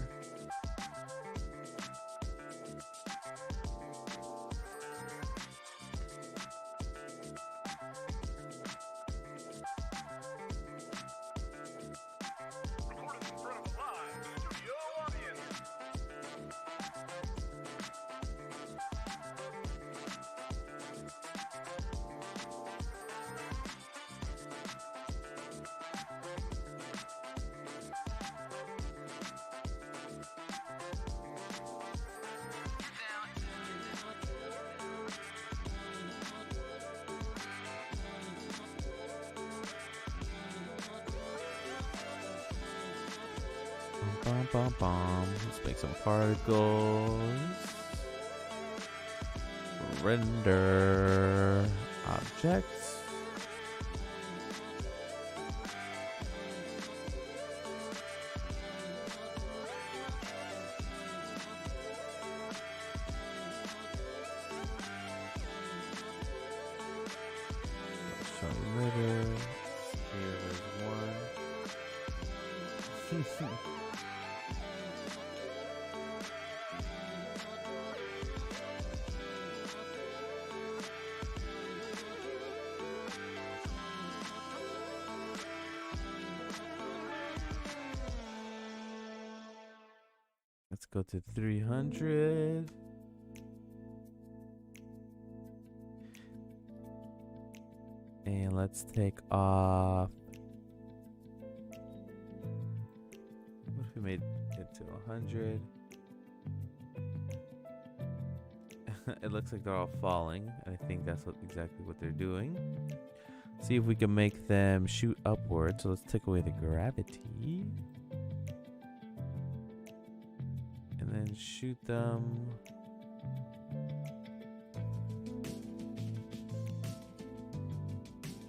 Bum, bum, bum. Let's make some particles. Render objects. I'll show you later. Here, there's one. Let's go to 300. And let's take off. What if we made it to 100? It looks like they're all falling. I think that's exactly what they're doing. See if we can make them shoot upward. So let's take away the gravity. And then shoot them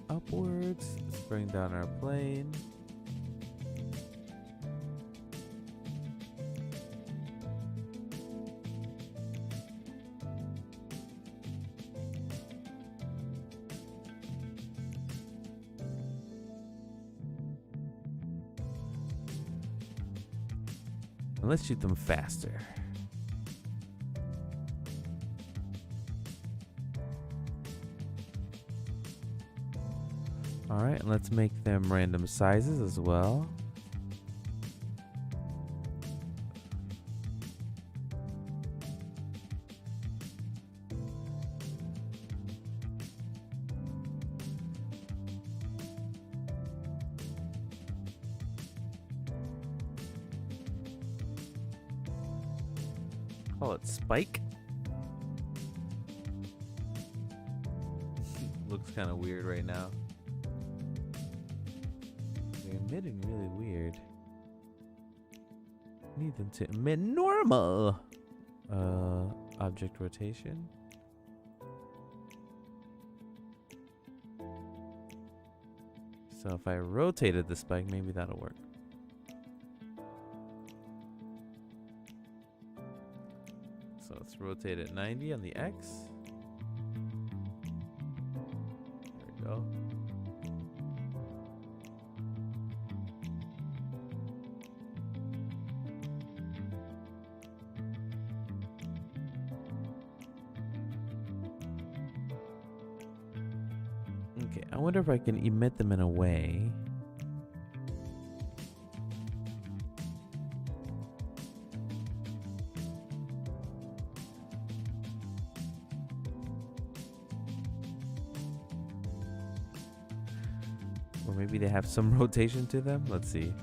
upwards. Let's bring down our plane. And let's shoot them faster. Alright, and let's make them random sizes as well. Call it Spike. Looks kind of weird right now. They're emitting really weird. Need them to emit normal. Object rotation. So if I rotated the spike, maybe that'll work. So let's rotate at 90 on the X. There we go. Okay, I wonder if I can emit them in a way. Or maybe they have some rotation to them. Let's see.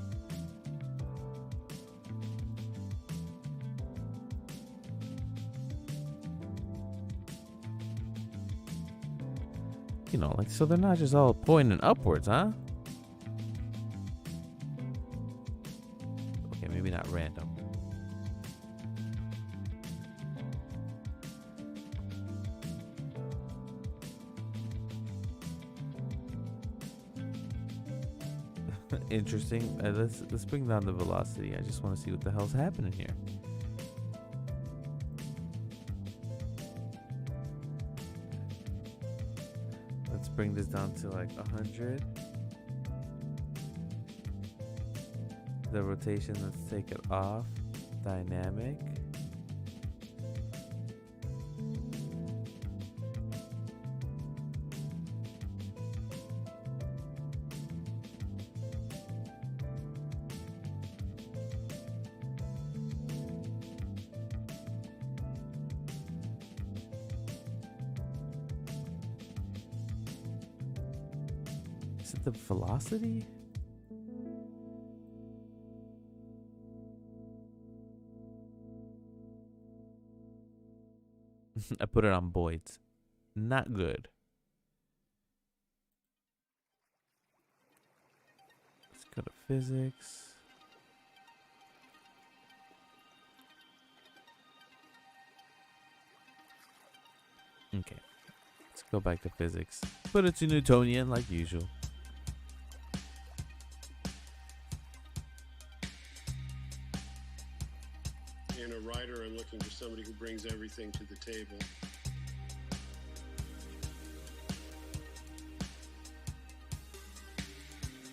You know, like, so they're not just all pointing upwards, huh? Okay, maybe not random. Interesting. Let's bring down the velocity. I just want to see what the hell's happening here. Let's bring this down to like 100. The rotation, let's take it off. Dynamic. Is it the velocity? I put it on Boyd's. Not good. Let's go to physics. Okay. Let's go back to physics. Put it to Newtonian like usual. In a writer, I'm looking for somebody who brings everything to the table.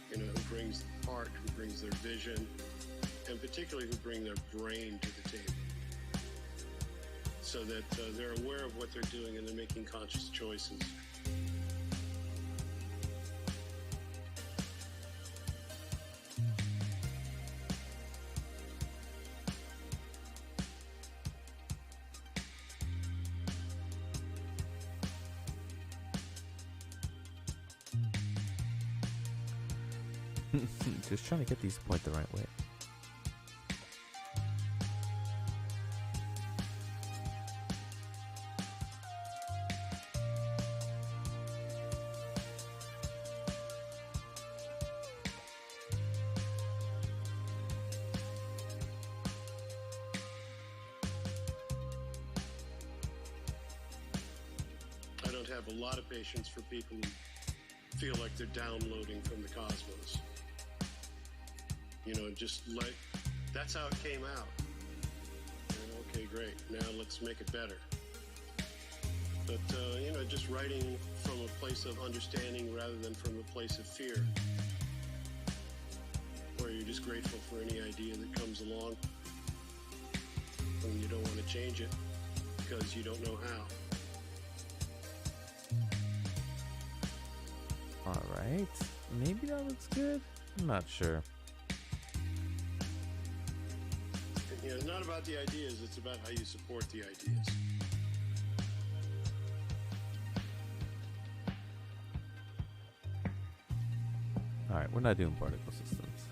You know, who brings the heart, who brings their vision, and particularly who bring their brain to the table. So that they're aware of what they're doing and they're making conscious choices. Just trying to get these point the right way. I don't have a lot of patience for people who feel like they're downloading from the cosmos. You know, just like, that's how it came out. And okay, great. Now let's make it better. But, you know, just writing from a place of understanding rather than from a place of fear. Where you're just grateful for any idea that comes along. And you don't want to change it because you don't know how. Alright. Maybe that looks good. I'm not sure. You know, it's not about the ideas, it's about how you support the ideas. Alright, we're not doing particle systems.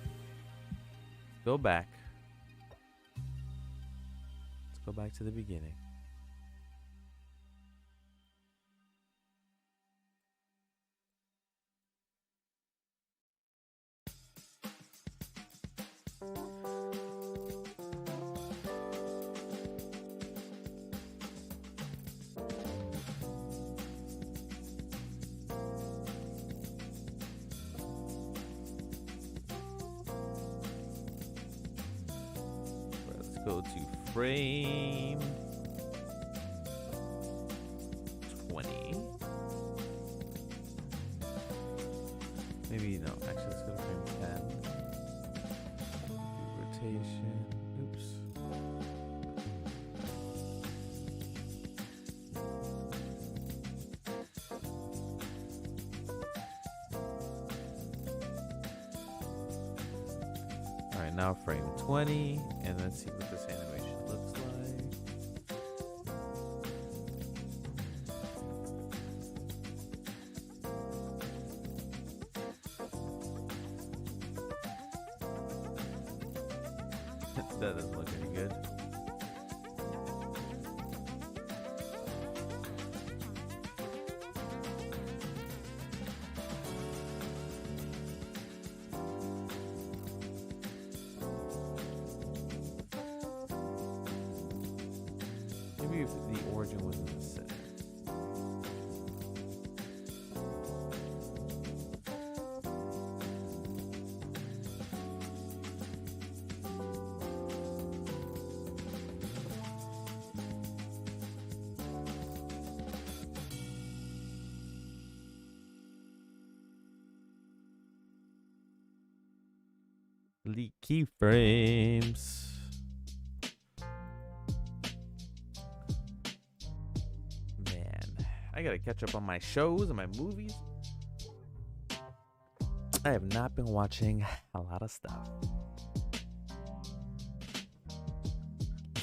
Go back. Let's go back to the beginning. Let's go to frame 20. Maybe no, actually let's go to frame 10. Rotation. Oops. Alright, now frame 20, and let's see what this animation looks like. That doesn't look any good. Maybe if the origin was in the center. Delete keyframes. Man, I gotta catch up on my shows and my movies. I have not been watching a lot of stuff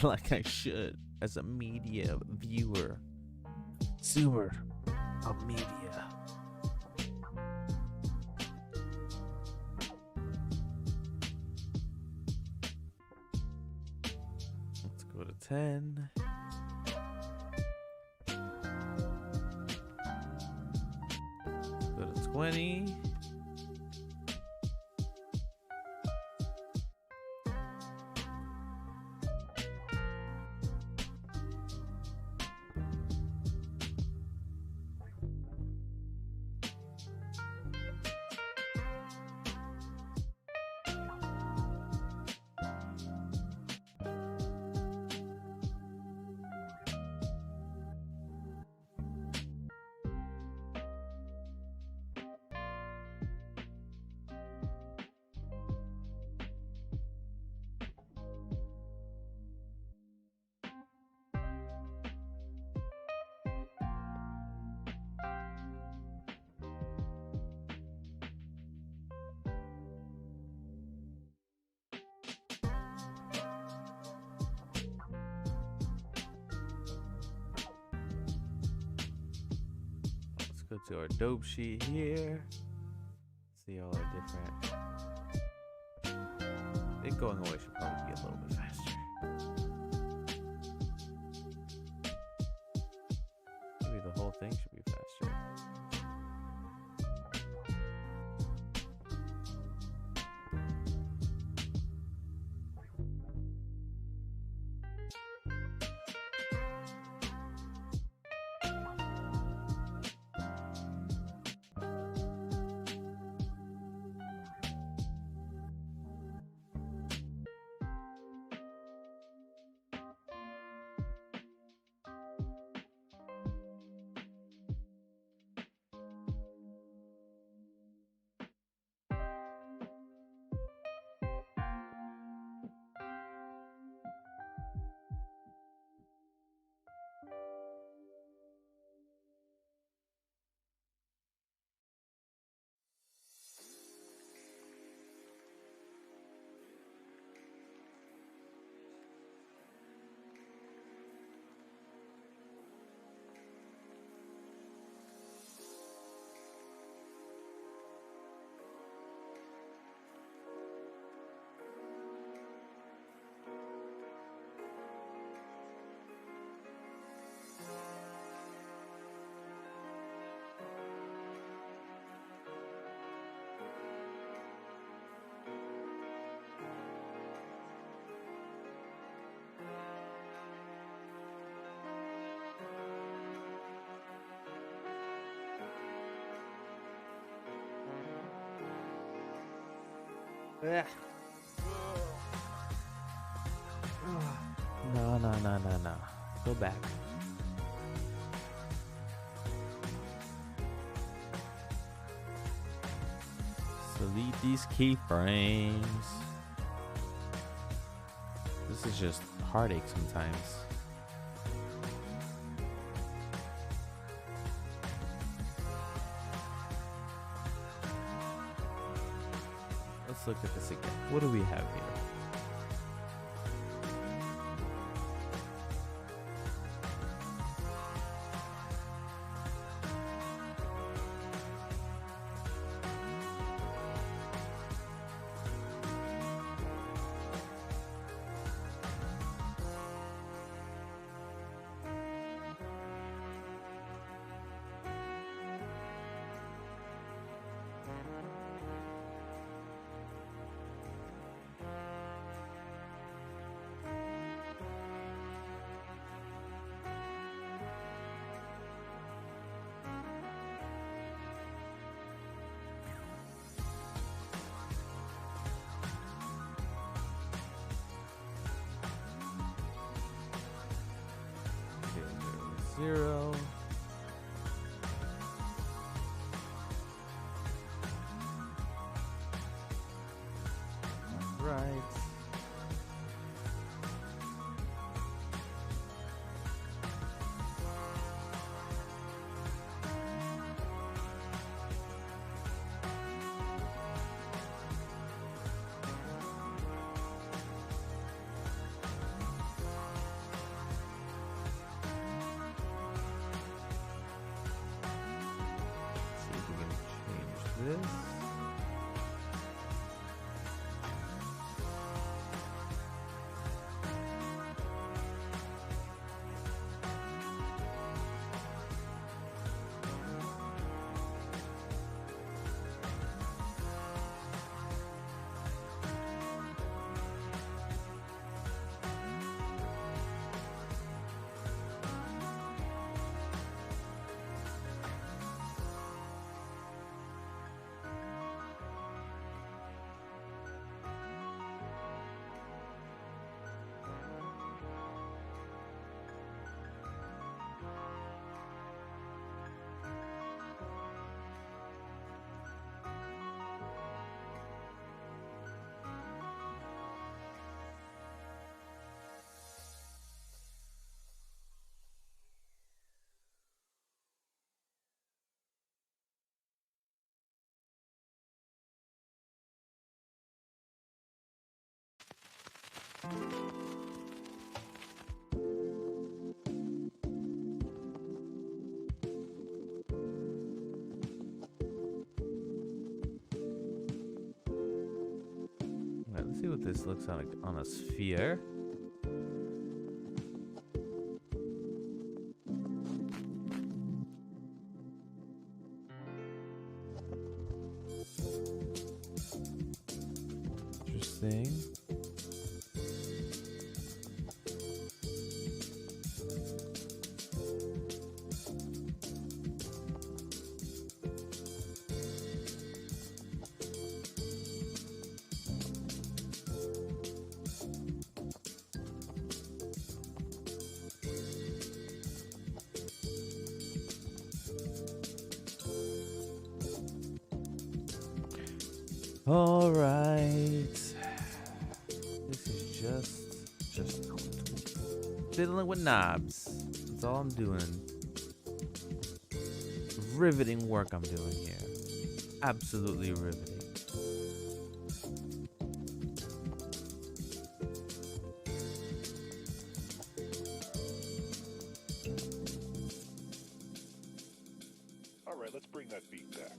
like I should as a media viewer, consumer of media. Let's go to 10. Let's go to 20. Go to our dope sheet here. See all our different. It going away should probably be a little bit faster. Maybe the whole thing should be faster. Ugh. No. Go back. Delete these keyframes. This is just heartache sometimes. Let's look at this again. What do we have here? Zero. this. Alright, let's see what this looks like on a sphere. Interesting. All right. This is just fiddling with knobs. That's all I'm doing. Riveting work I'm doing here. Absolutely riveting. All right, let's bring that beat back.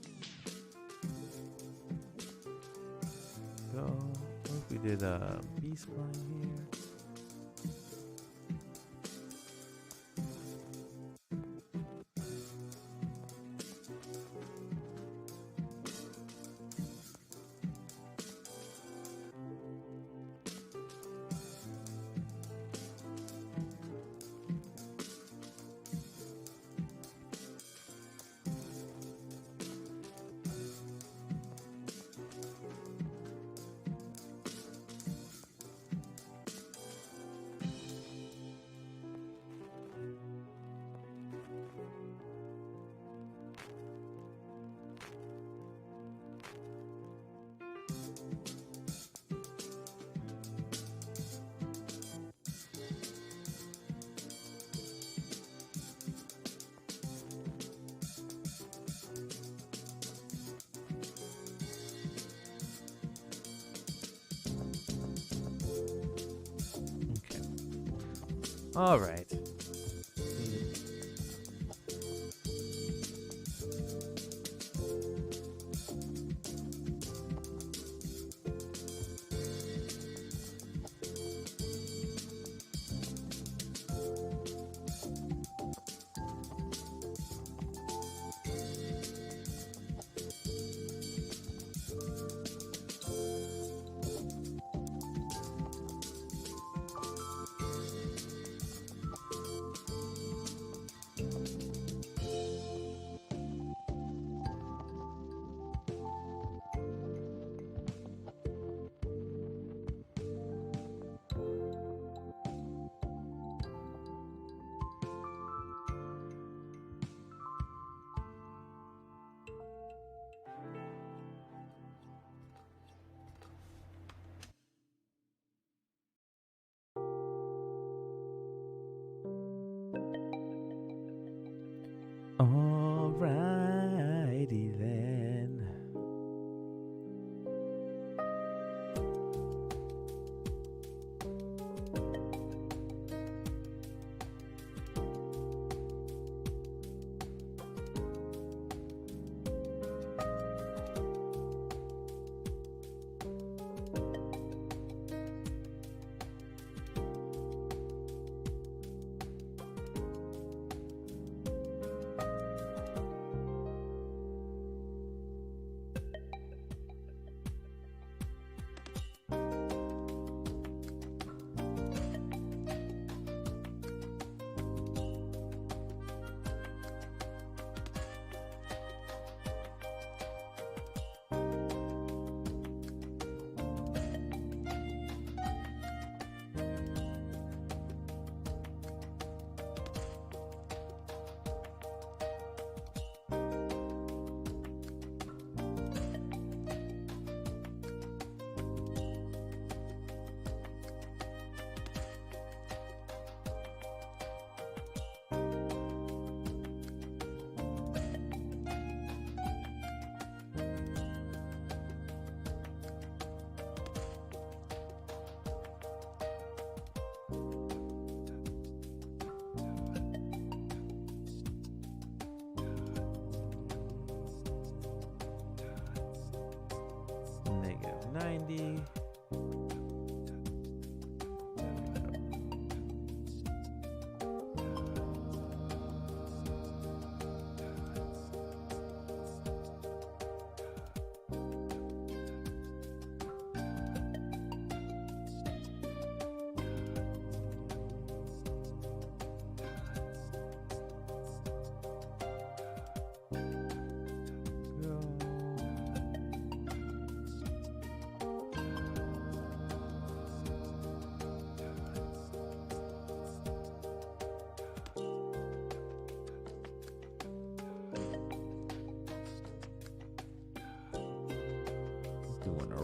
So, what if we did a B-spline here? All right.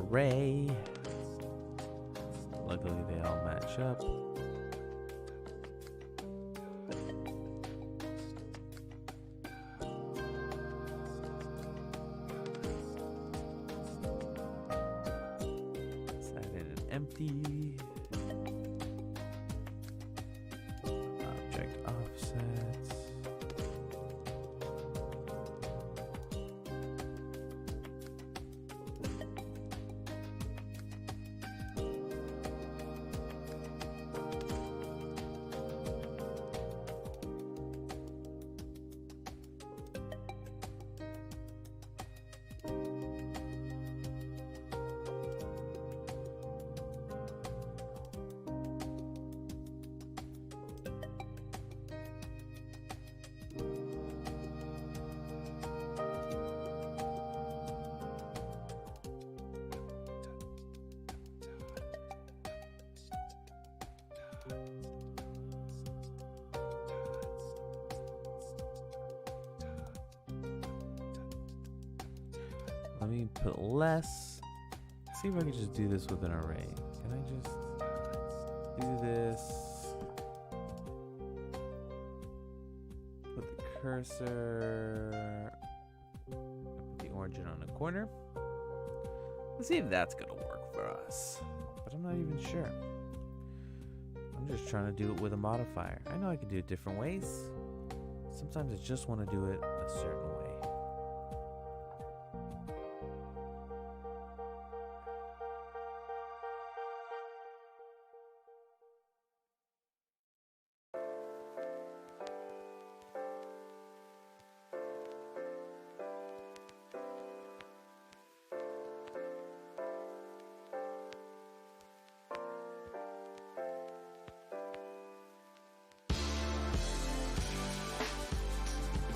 array. Luckily, they all match up. Let's add in an empty. Object offsets. Let me put less. See if I can just do this with an array. Can I just do this? Put the cursor. Put the origin on a corner. Let's see if that's gonna work for us. But I'm not even sure. I'm just trying to do it with a modifier. I know I can do it different ways. Sometimes I just want to do it a certain way.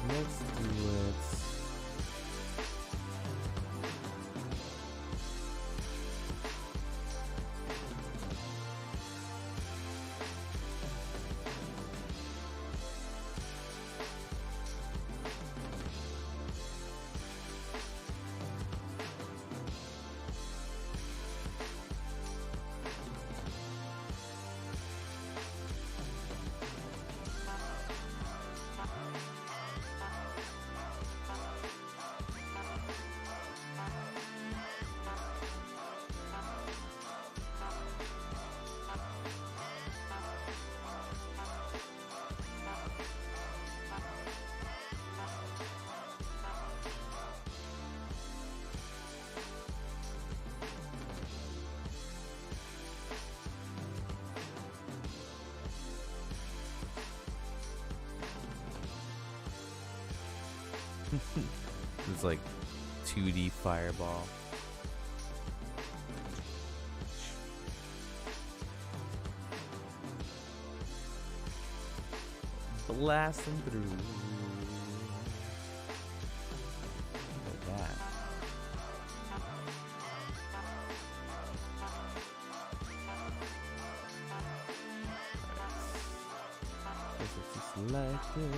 Let's do it. It's like 2D fireball. Blasting through. Look at that. Guess it's selected.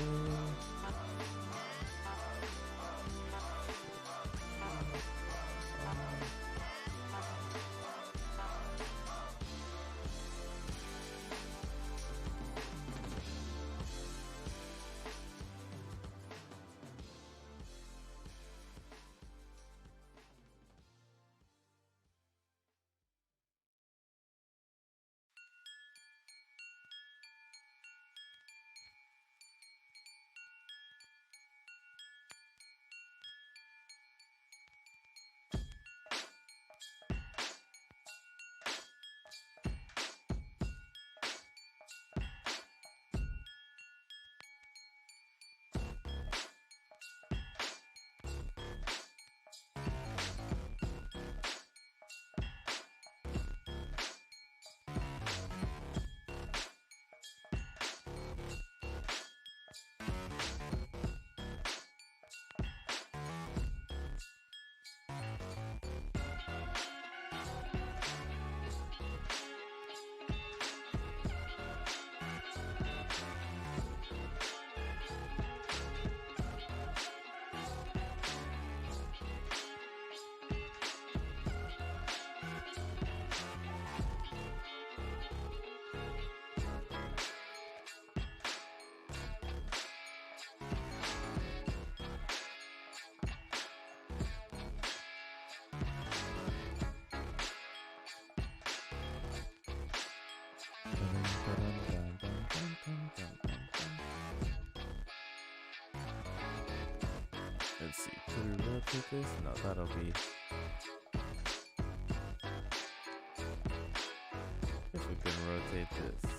Let's see. Could we rotate this? No, that'll be. Guess we can rotate this.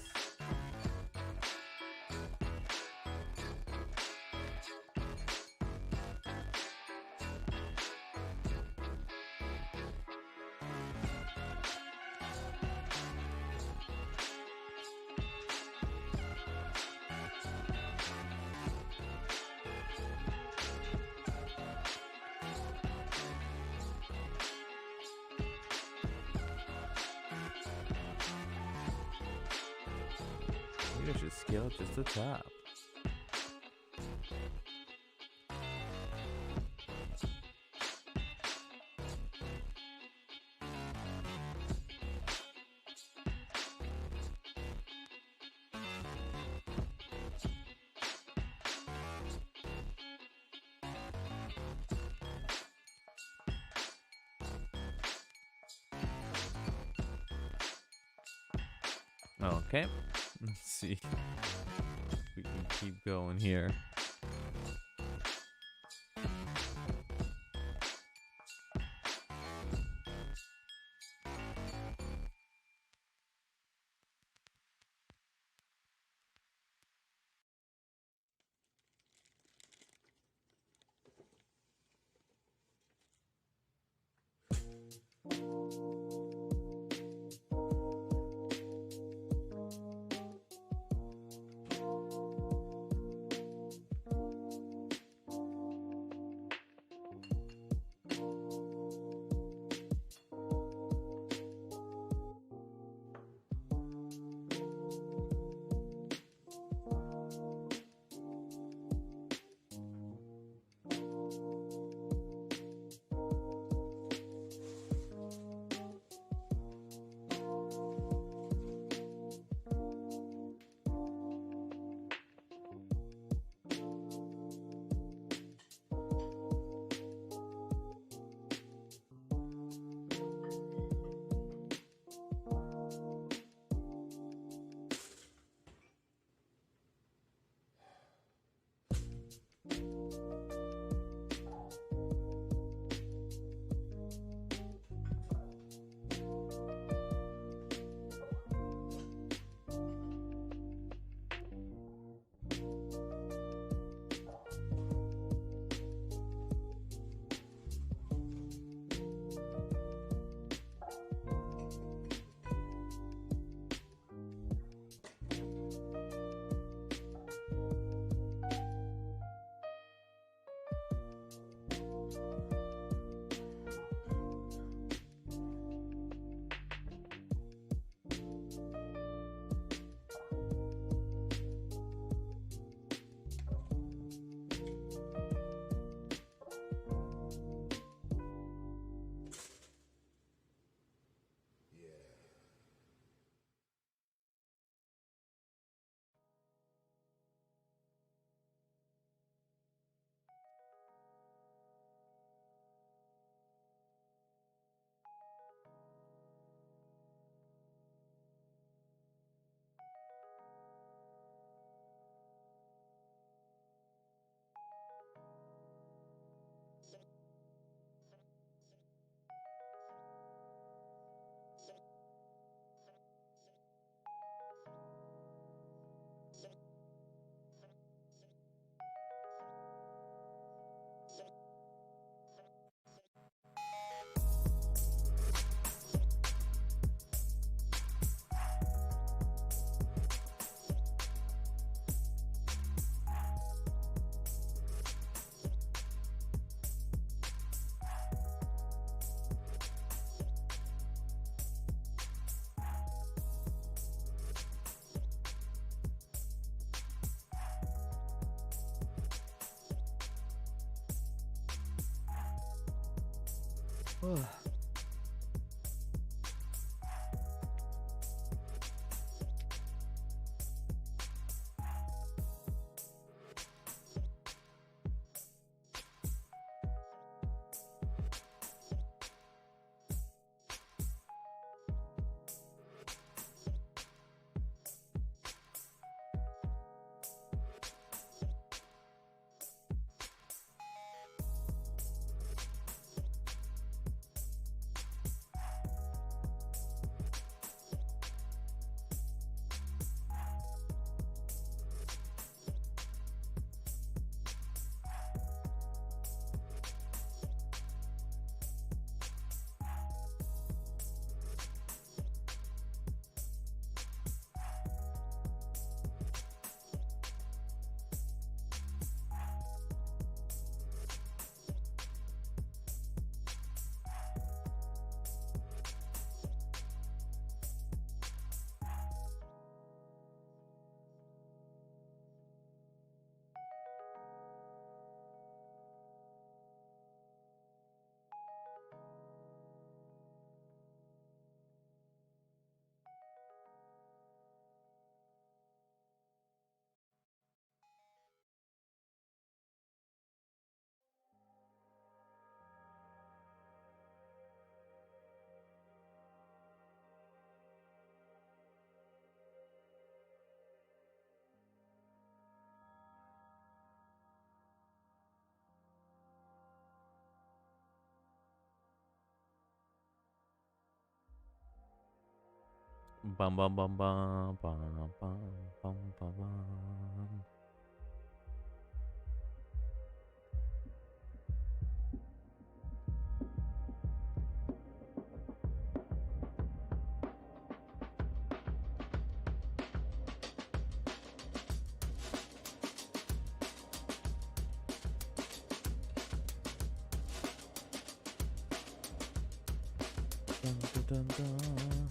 Maybe I should scale just the top. Okay, let's see if we can keep going here. Bum bum bum bum bum bum bum bum bum. Dun, dun, dun, dun.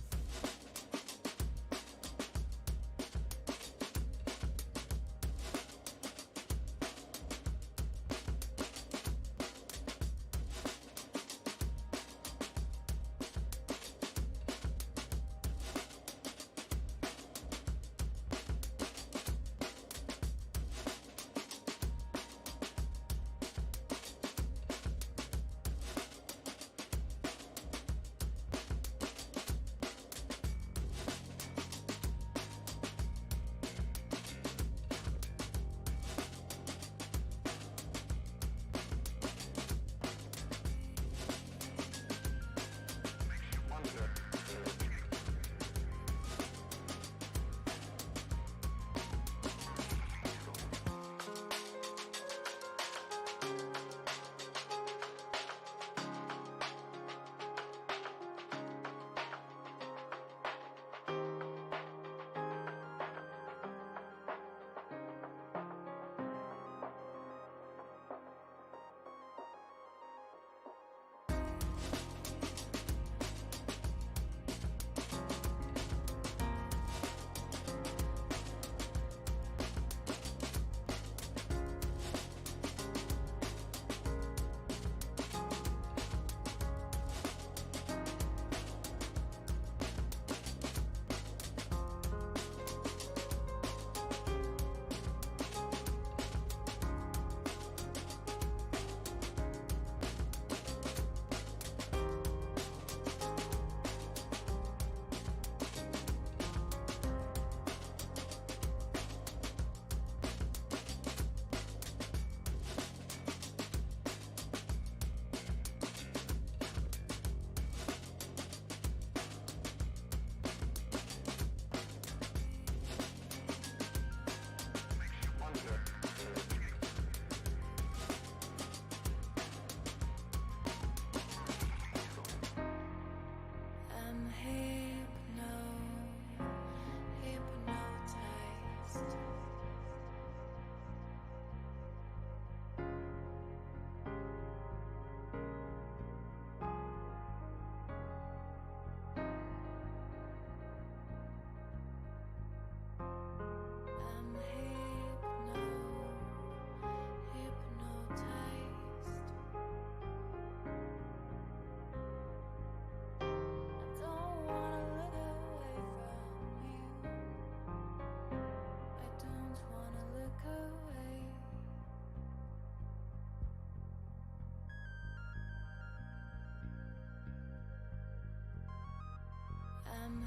I'm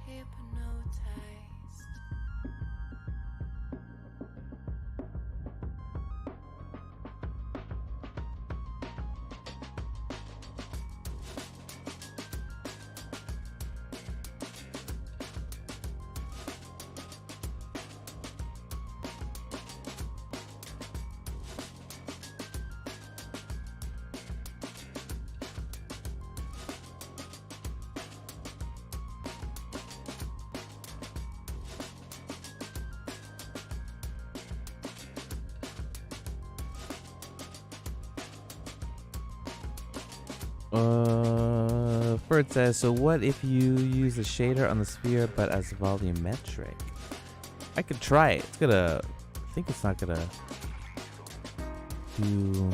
hypnotized. Ferd says, so what if you use a shader on the sphere but as volumetric? I could try it. It's gonna, I think it's not gonna do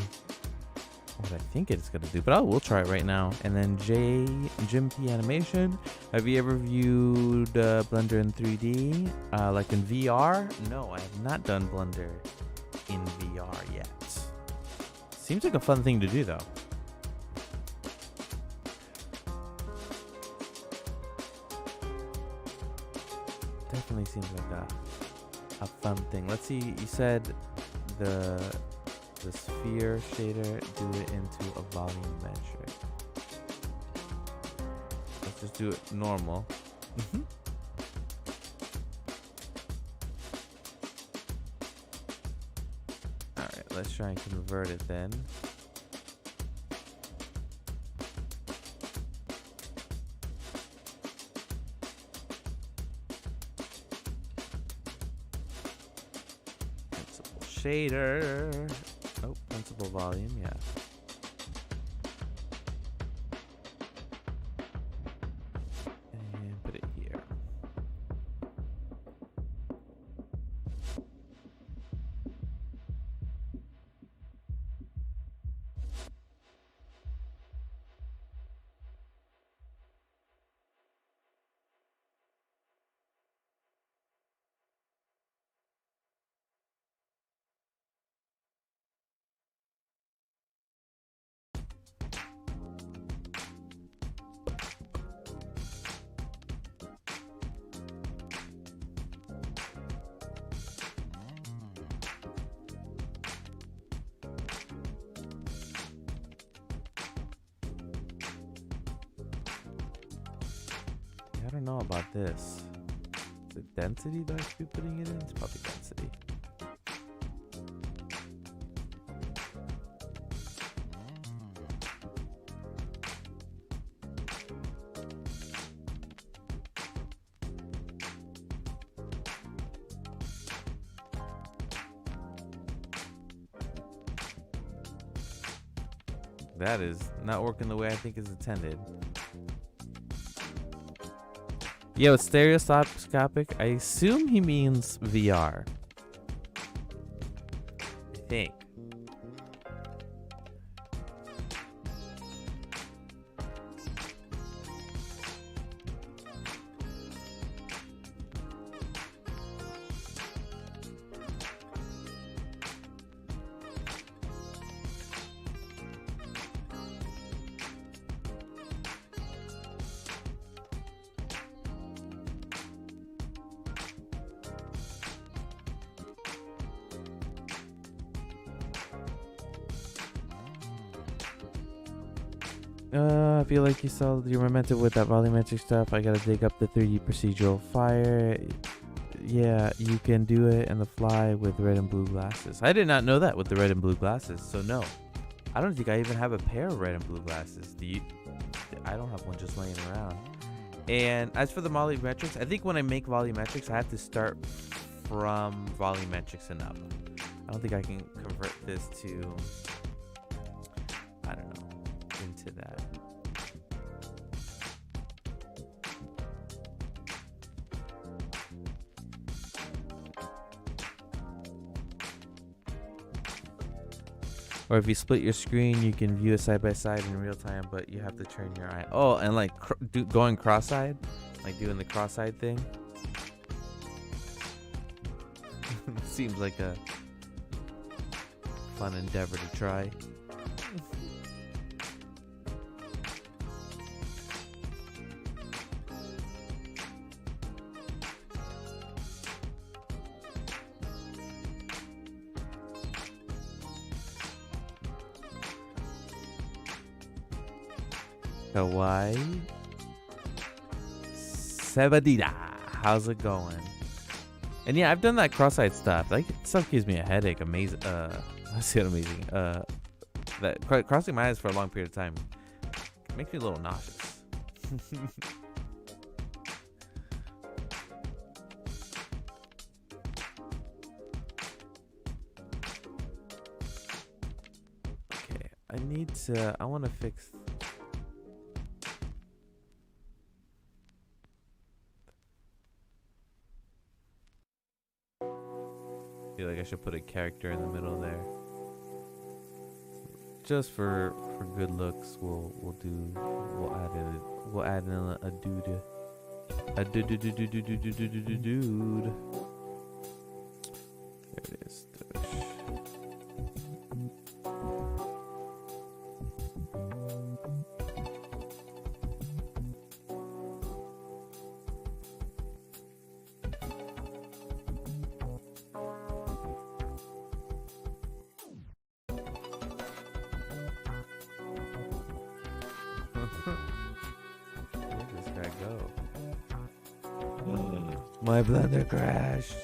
what I think it's gonna do, but we'll try it right now. And then Jim P Animation, have you ever viewed Blender in 3D, like in VR? No, I have not done Blender in VR yet. Seems like a fun thing to do though. Definitely seems like a fun thing. Let's see, you said the sphere shader, do it into a volumetric. Just do it normal. Alright, let's try and convert it then. Principal shader. Oh, principal volume, yeah. And put it here. I don't know about this. Is it density that I should be putting it in? It's probably density. That is not working the way I think is intended. Yo, stereoscopic. I assume he means VR. I think. I feel like you momentum with that volumetric stuff. I gotta dig up the 3D procedural fire. Yeah, you can do it in the fly with red and blue glasses. I did not know that with the red and blue glasses, so no. I don't think I even have a pair of red and blue glasses. Do you? I don't have one just laying around. And as for the volumetrics, I think when I make volumetrics, I have to start from volumetrics and up. I don't think I can convert this to, I don't know, into that. Or if you split your screen, you can view it side by side in real time, but you have to turn your eye. Oh, and like going cross-eyed, like doing the cross-eyed thing. Seems like a fun endeavor to try. Kawaii Sebadida, how's it going? And yeah, I've done that cross-eyed stuff. Like stuff gives me a headache. Amazing. I say amazing. That crossing my eyes for a long period of time makes me a little nauseous. Okay, I want to fix. I feel like I should put a character in the middle there. Just for good looks, we'll add in a dude. A dude. There it is. This guy. My blender crashed.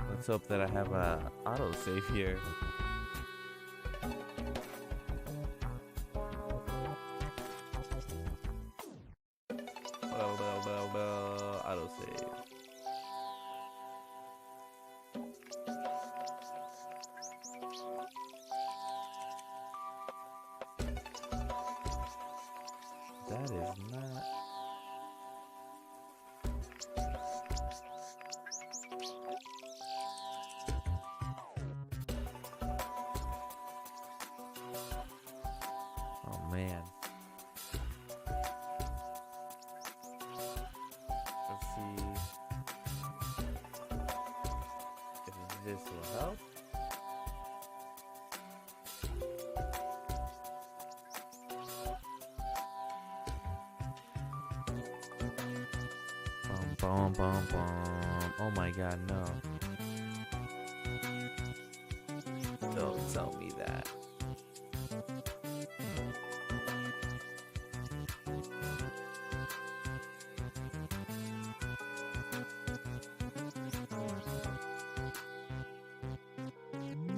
Let's hope that I have a autosave here. Autosave. That is not. Oh man. Let's see if this will help. Bum, bum, bum. Oh my god, no. Don't tell me that.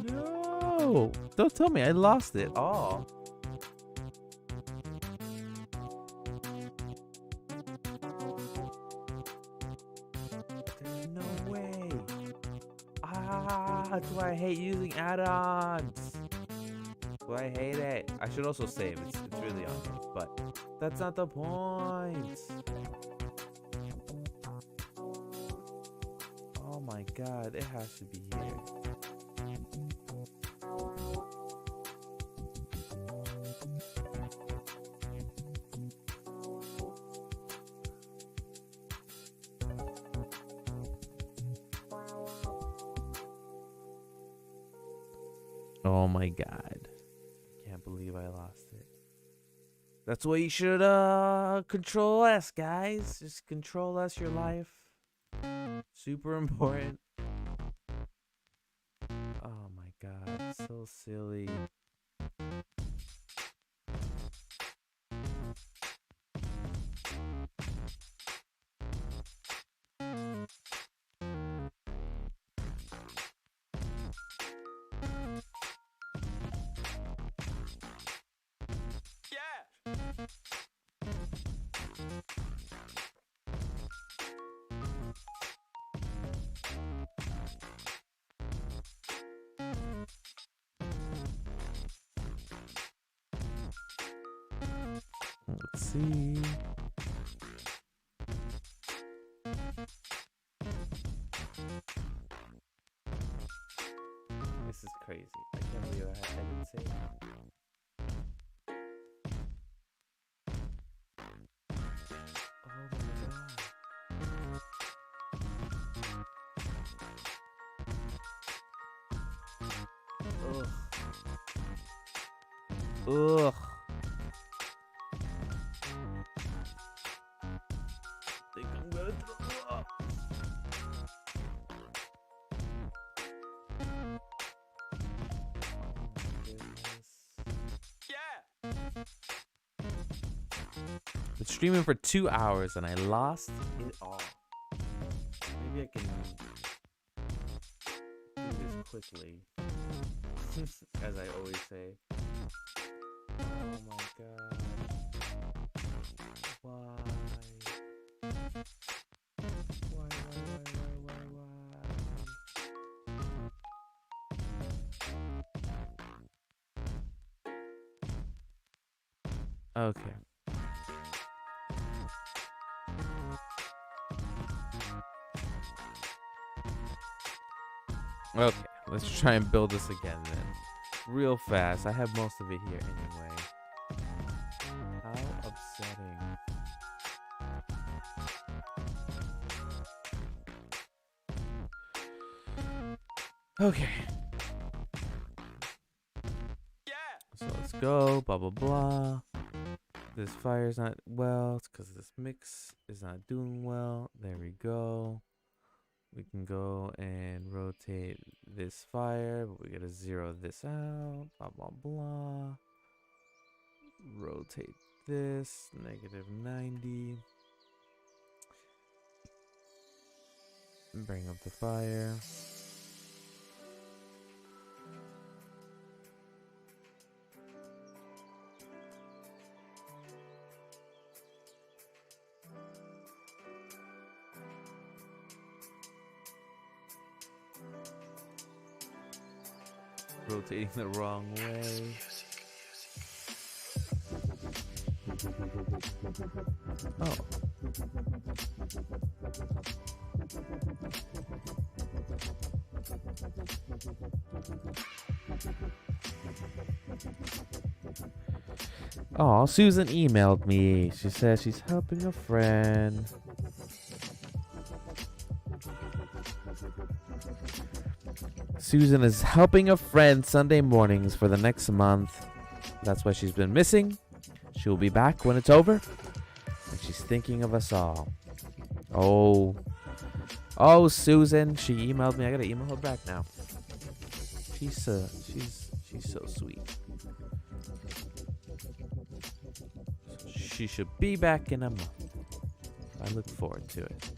No! Don't tell me I lost it all. There's no way. Ah, do I hate using add-ons? Do I hate it? I should also save. It's really obvious, but that's not the point. Oh my god, it has to be here. Oh my god. Can't believe I lost it. That's why you should control S, guys. Just control S your life. Super important. Oh my god, so silly. Let's see. This is crazy. I can't believe I didn't say that. Oh my god. Ugh. Ugh. Think I'm gonna throw up. Been streaming for 2 hours and I lost it all. Maybe I can do this quickly. As I always say. Oh my god. Why? Okay. Okay, let's try and build this again then. Real fast. I have most of it here anyway. How upsetting. Okay. So let's go. Blah, blah, blah. This fire's not well. It's because this mix is not doing well. There we go. We can go and rotate this fire, but we gotta zero this out. Blah, blah, blah. Rotate this. -90. Bring up the fire. Rotating the wrong way. Oh. Oh, Susan emailed me. She says she's helping a friend. Susan is helping a friend Sunday mornings for the next month. That's why she's been missing. She will be back when it's over. And she's thinking of us all. Oh, Susan. She emailed me. I gotta email her back now. She's so sweet. She should be back in a month. I look forward to it.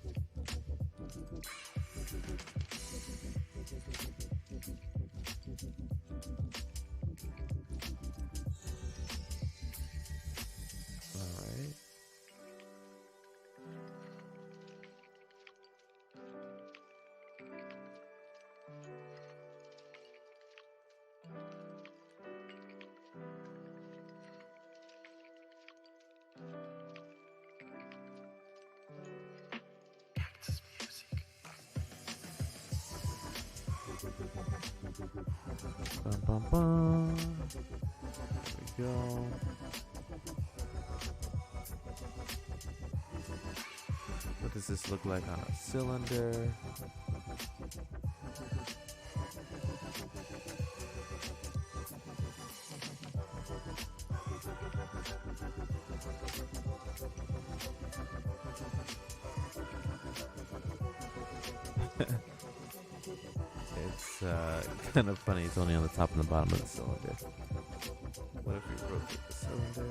Bum, bum, bum. There we go. What does this look like on a cylinder? It's kind of funny. It's only on the top and the bottom of the cylinder. What if we rotate the cylinder?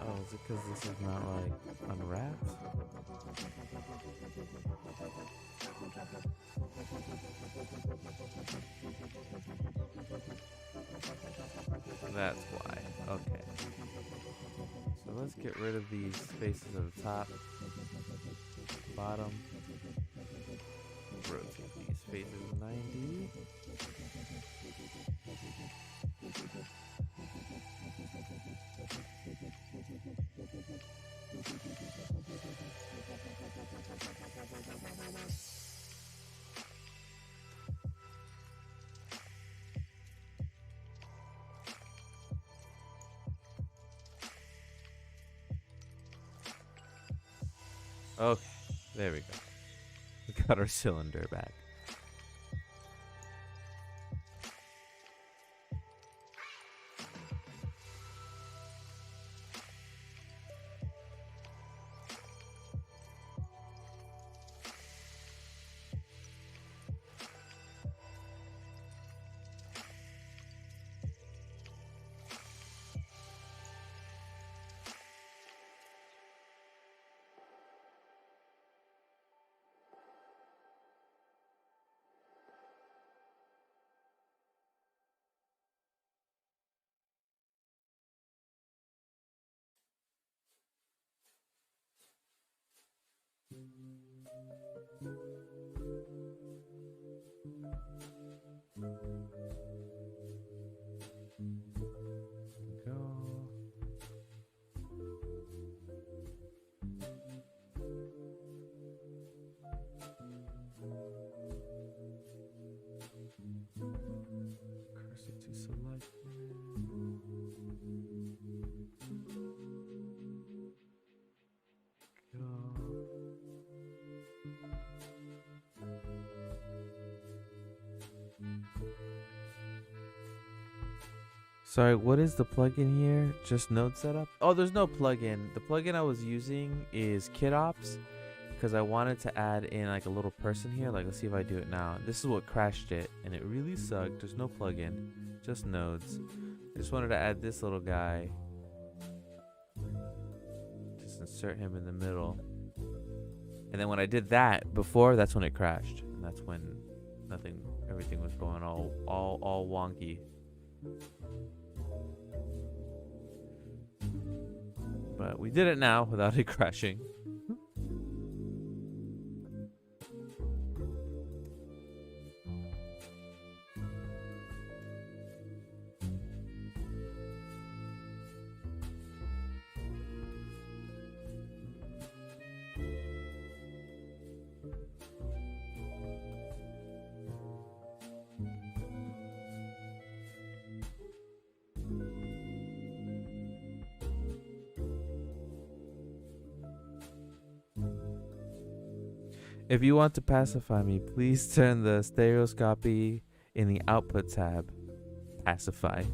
Oh, is it because this is not like unwrapped? That's why. Okay. So let's get rid of these spaces at the top, bottom. Rotate these faces 90. Okay, there we go. We got our cylinder back. Cursor to select. Sorry, what is the plugin here? Just node setup? Oh, there's no plugin. The plugin I was using is KitOps, because I wanted to add in like a little person here. Like, let's see if I do it now. This is what crashed it, and it really sucked. There's no plugin, just nodes. I just wanted to add this little guy. Just insert him in the middle. And then when I did that before, that's when it crashed. And that's when everything was going all wonky. But we did it now without it crashing. If you want to pacify me, please turn the stereoscopy in the output tab. Pacify.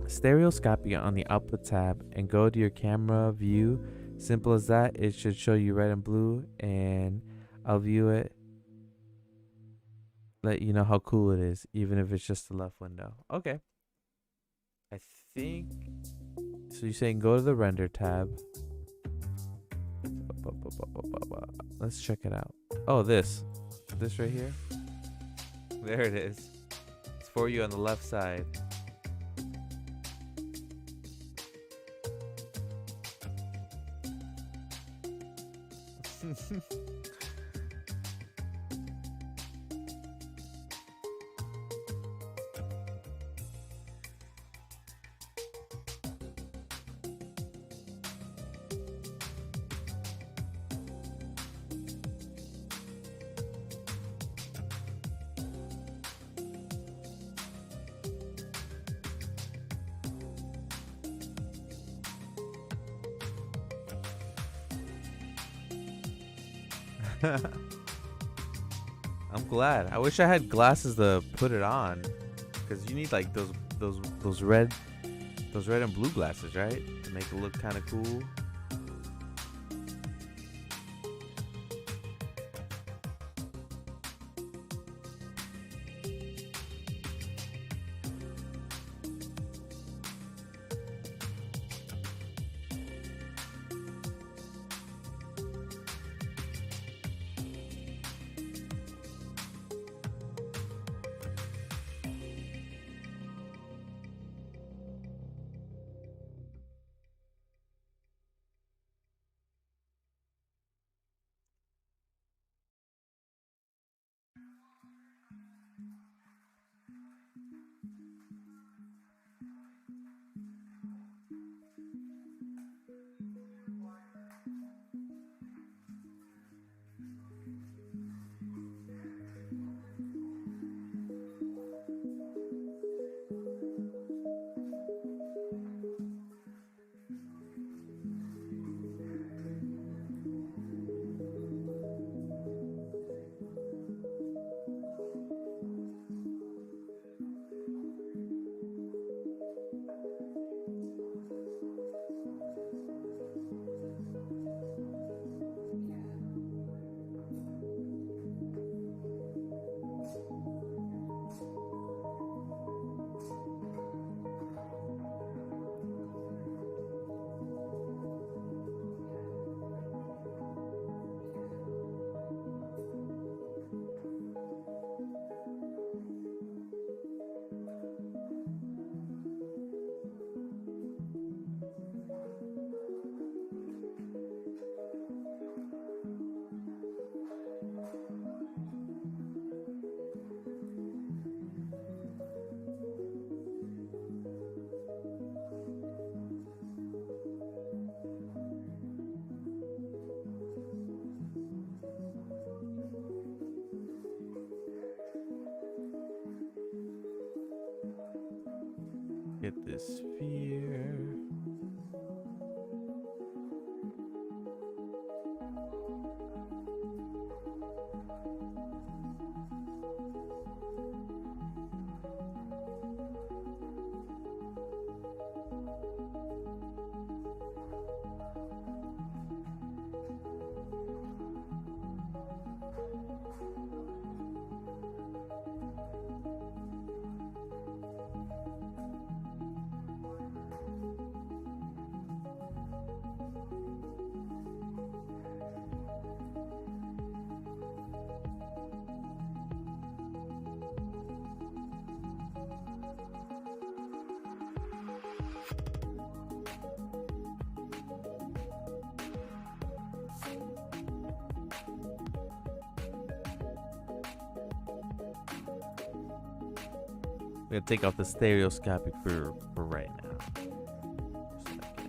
Stereoscopy on the output tab and go to your camera view. Simple as that. It should show you red and blue, and I'll view it. Let you know how cool it is, even if it's just the left window. Okay. I think so. You're saying go to the render tab. Let's check it out. Oh, this right here. There it is. It's for you on the left side. I'm glad. I wish I had glasses to put it on, because you need like those red and blue glasses, right? To make it look kind of cool. Get this sphere. We're gonna take off the stereoscopic for right now. Just a second.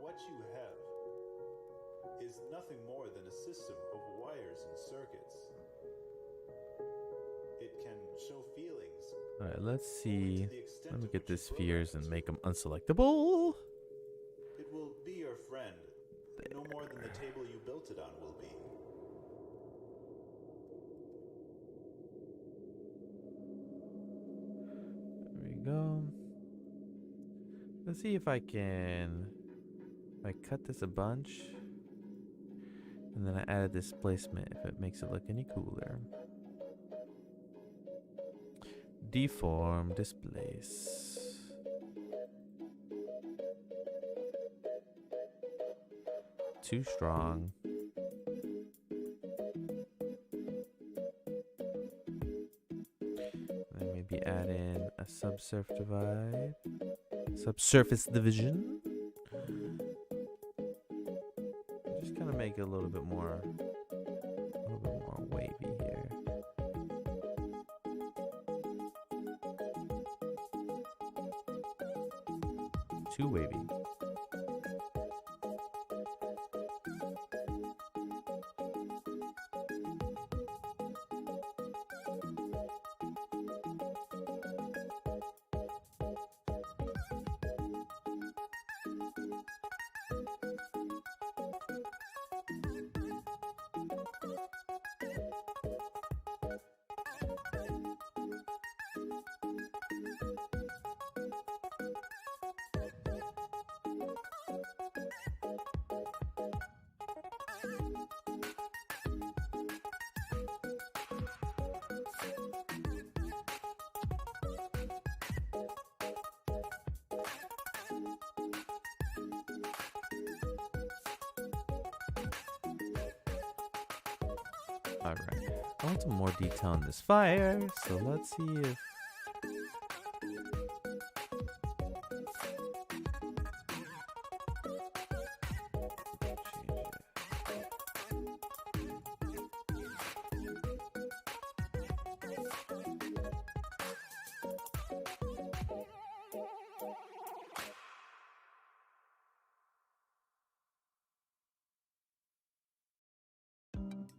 What you have is nothing more than a system of wires and circuits. It can show feelings. All right, let's only see. to the extent Let me of get which you the spheres program and it. make them unselectable. It will be your friend, no more than the table you built it on will be. There we go. Let's see if I can. If I cut this a bunch, and then I added displacement, if it makes it look any cooler. Deform, displace. Too strong. Then maybe add in a subsurface divide. Subsurface division. Just kind of make it a little bit more wavy here. Too wavy. Alright, I want some more detail in this fire, so let's see if...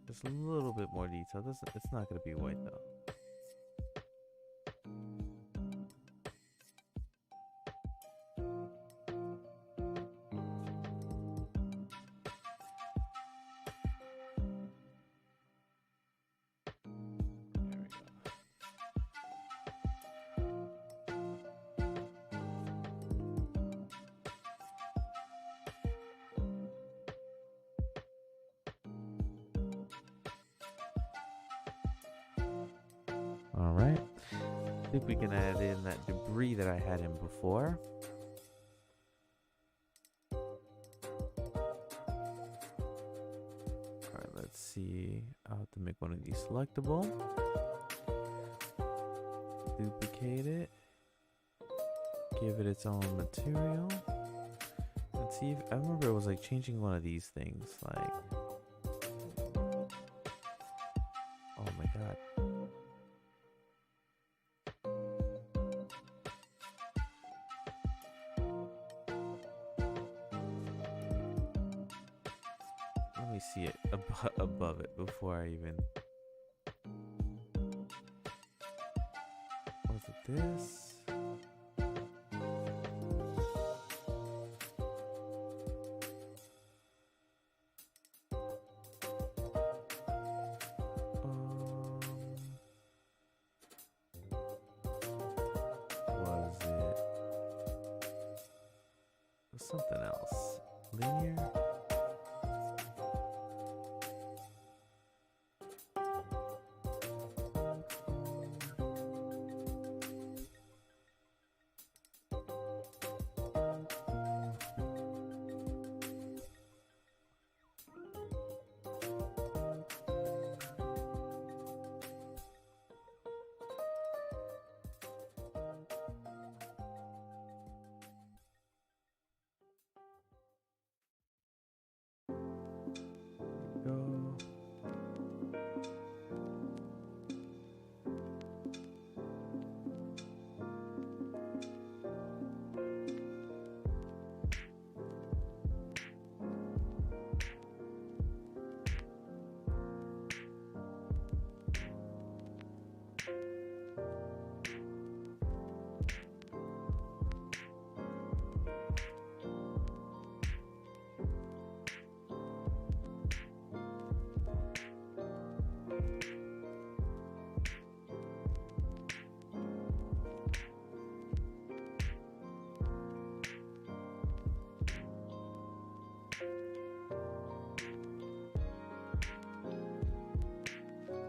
Just a little bit more detail. It's not gonna be white though. There we go. All right. I think we can add in that debris that I had in before. All right, let's see. I'll have to make one of these selectable. duplicate it, give it its own material. Let's see if I remember it was like changing one of these things, like, oh my god. Let me see it above it before I even. Was it this? Was it something else? Linear? Go.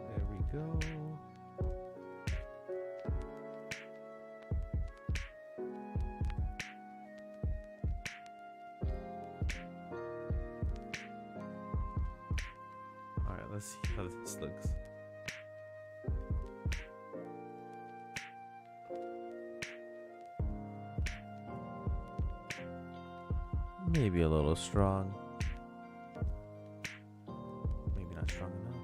There we go. All right, let's see how this looks. Maybe a little strong. Maybe not strong enough.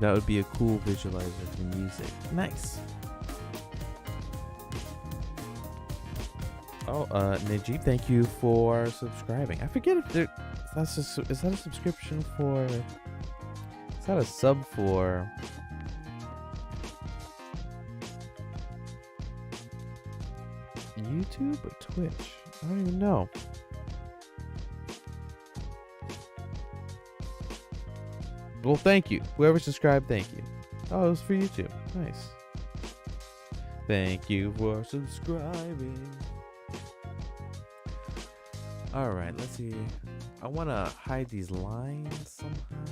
That would be a cool visualizer for music. Nice. Oh, Najib, thank you for subscribing. I forget if there is that a subscription for. Is that a sub for? YouTube or Twitch? I don't even know. Well, thank you. Whoever subscribed, thank you. Oh, it was for YouTube. Nice. Thank you for subscribing. Alright, let's see. I want to hide these lines somehow.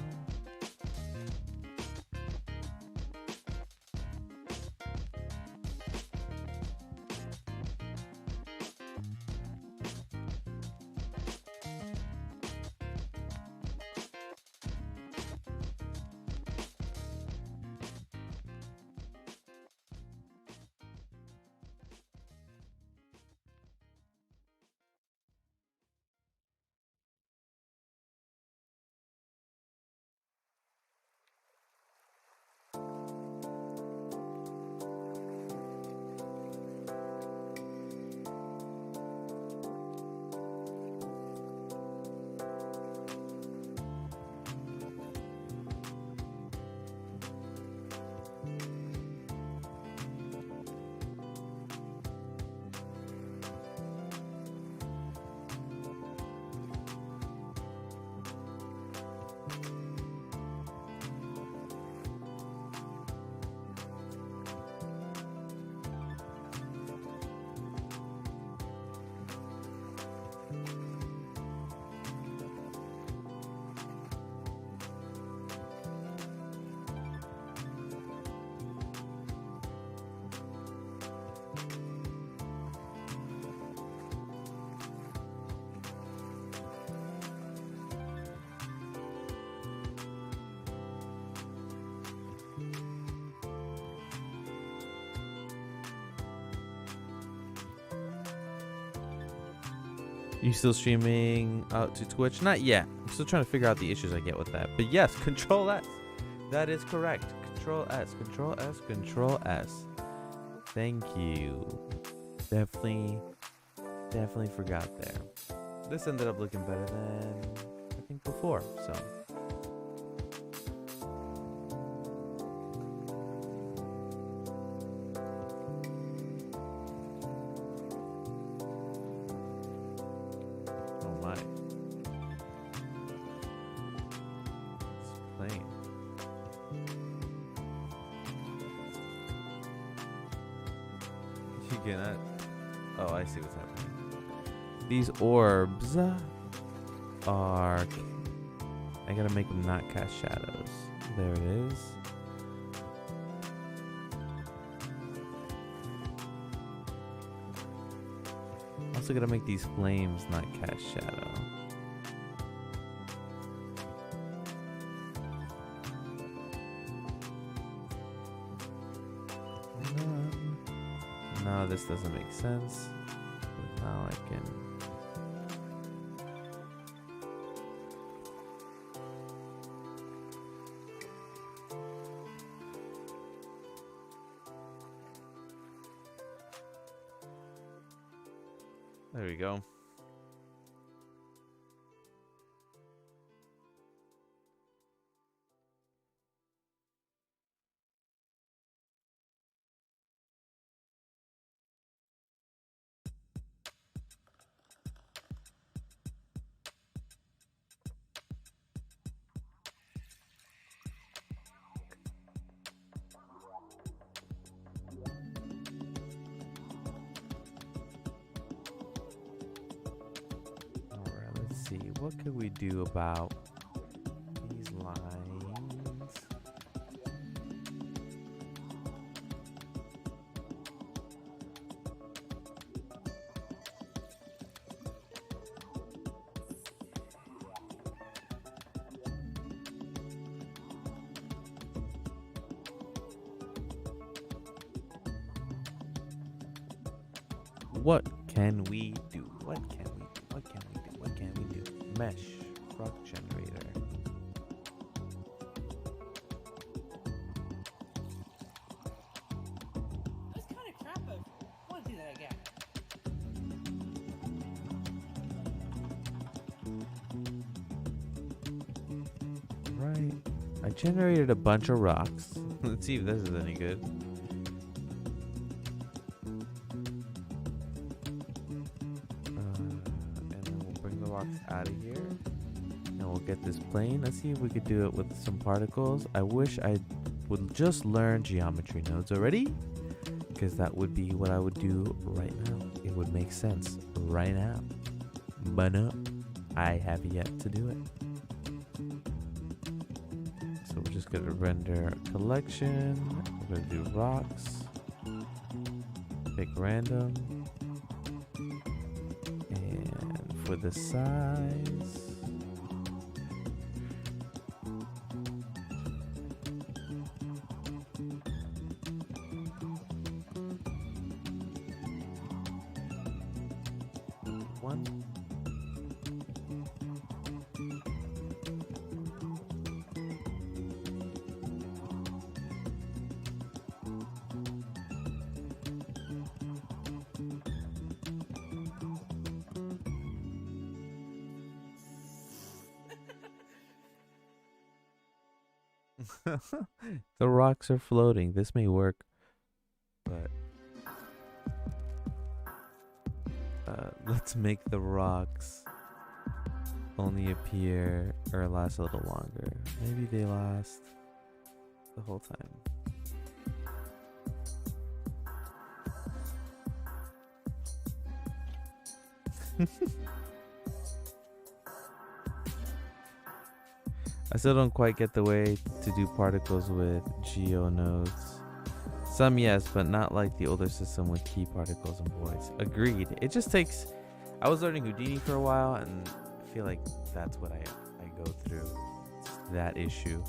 You still streaming out to Twitch? Not yet. I'm still trying to figure out the issues I get with that. But yes, Control S. That is correct. Control S. Control S. Control S. Thank you. Definitely forgot there. This ended up looking better than I think before. So. Oh, I see what's happening. These orbs are... I gotta make them not cast shadows. There it is. Also gotta make these flames not cast shadow. No, this doesn't make sense. But now I can... There we go. What could we do about these lines? What can we do? What can we do? What can we do? What can we do? Mesh rock generator. generated a bunch of rocks. Let's see if this is any good. And then we'll bring the rocks out of here. And we'll get this plane. Let's see if we could do it with some particles. I wish I would just learn geometry nodes already, because that would be what I would do right now. It would make sense right now. But no, I have yet to do it. So we're just gonna render collection. We're gonna do rocks. Pick random. And for the size, one. The rocks are floating. This may work, but let's make the rocks only appear or last a little longer. Maybe they last the whole time. I still don't quite get the way to do particles with geo nodes. Some yes, but not like the older system with key particles and voids. Agreed. It just takes... I was learning Houdini for a while, and I feel like that's what I go through. It's that issue.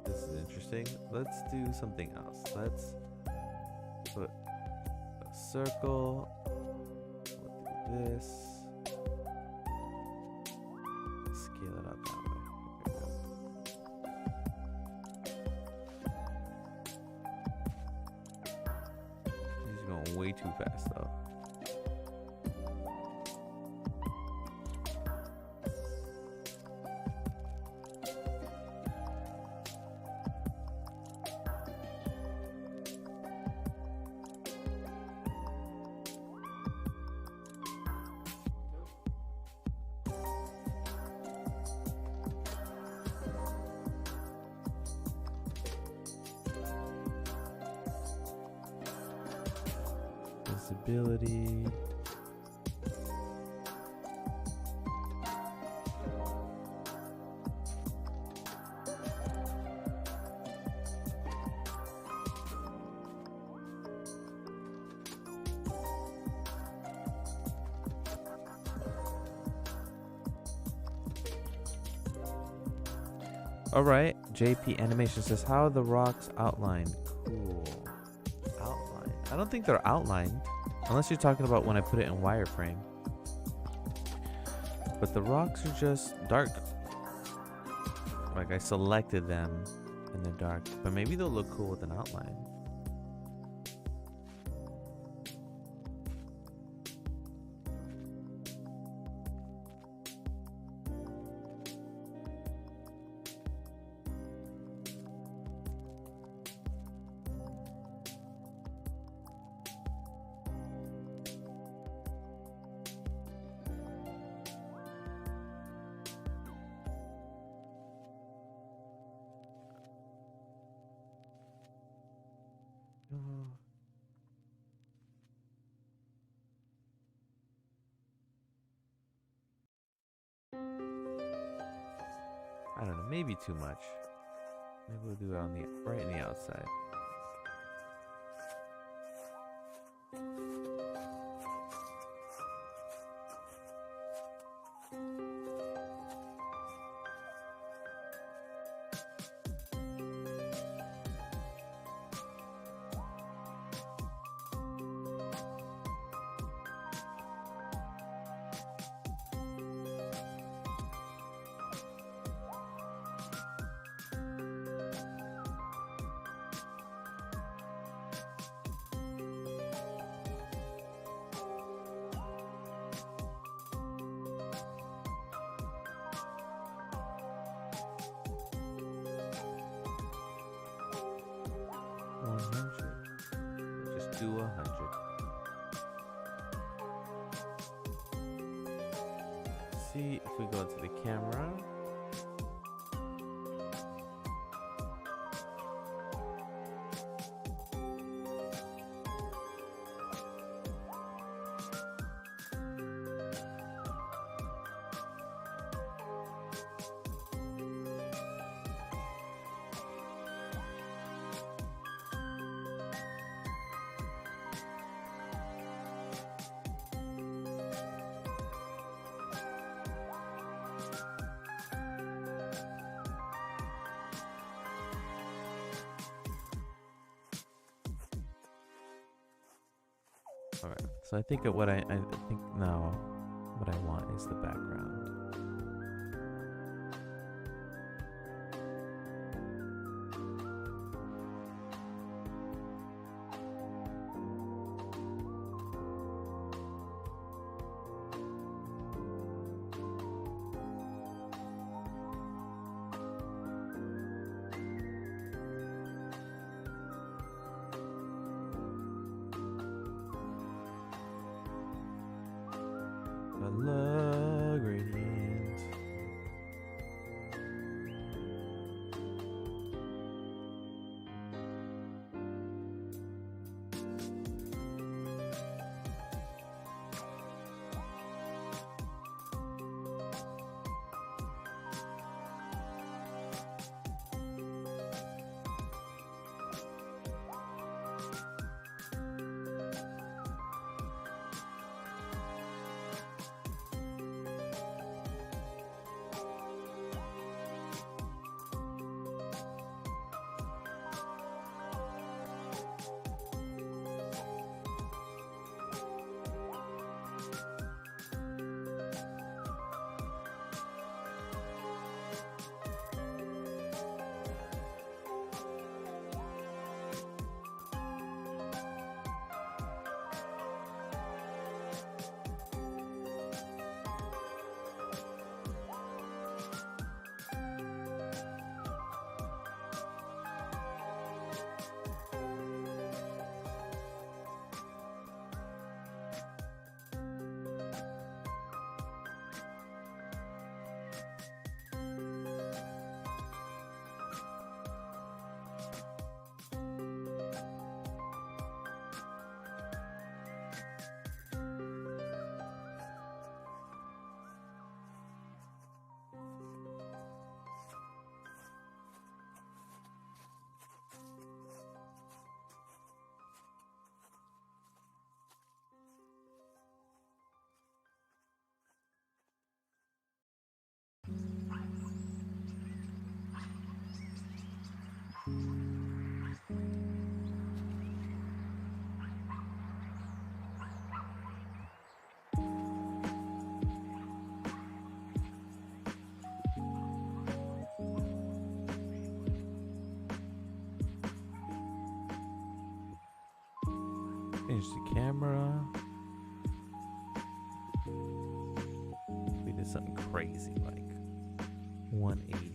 This is interesting. Let's do something else. Let's put a circle. We'll do this. Scale it up that way. There we go. He's going way too fast though. Visibility. All right, JP Animation says, how are the rocks outlined? Cool. Outline. I don't think they're outlined, unless you're talking about when I put it in wireframe. But the rocks are just dark. Like I selected them and they're dark, but maybe they'll look cool with an outline. I don't know, maybe too much. Maybe we'll do it on the right on the outside. Just do 100. See if we go to the camera. Alright, so I think what I think now what I want is the background. Color gradient. Change the camera. We did something crazy like 180.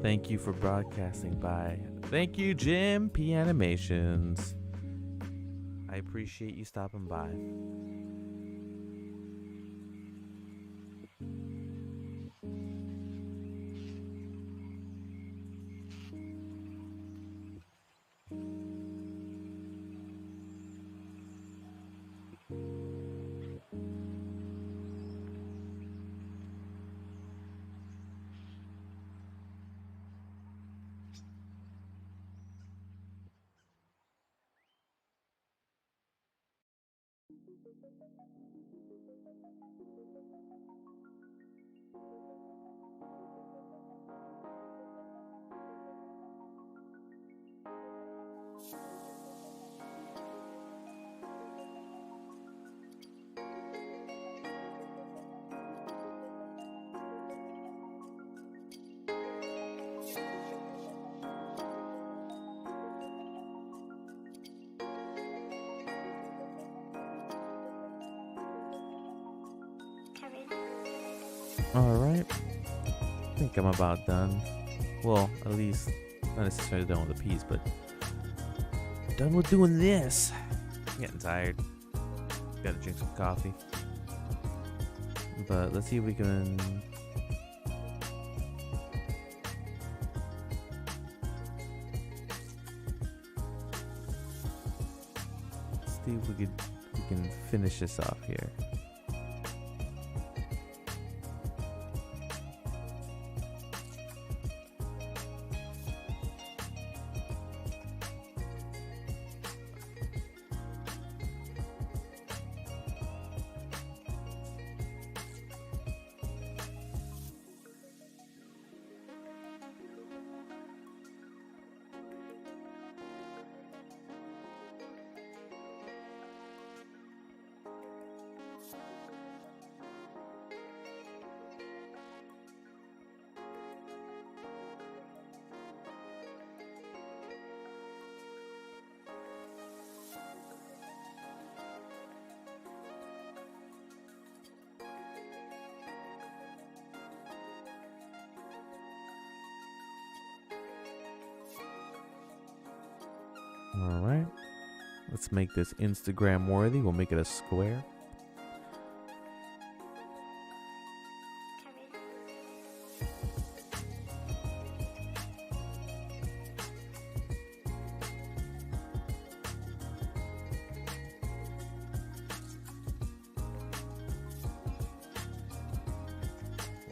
Thank you for broadcasting by. Thank you, Jim P Animations. I appreciate you stopping by. Alright. I think I'm about done. Well, at least not necessarily done with the piece, but done with doing this. I'm getting tired. Gotta drink some coffee. But let's see if we can we can finish this off here. Alright, let's make this Instagram worthy. We'll make it a square.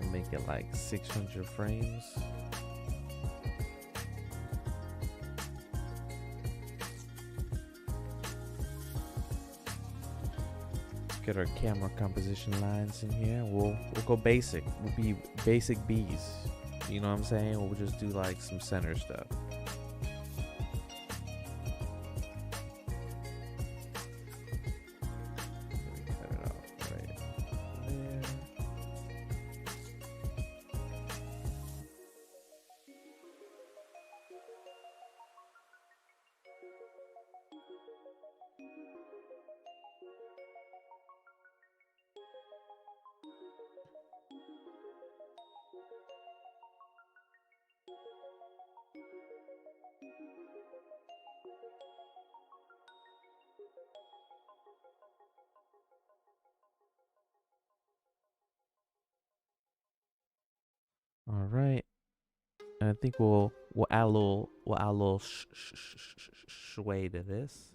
We'll make it like 600 frames. Get our camera composition lines in here. We'll go basic. We'll be basic bees. You know what I'm saying? We'll just do like some center stuff. Cut it off right there. All right, and I think we'll add a little sway to this.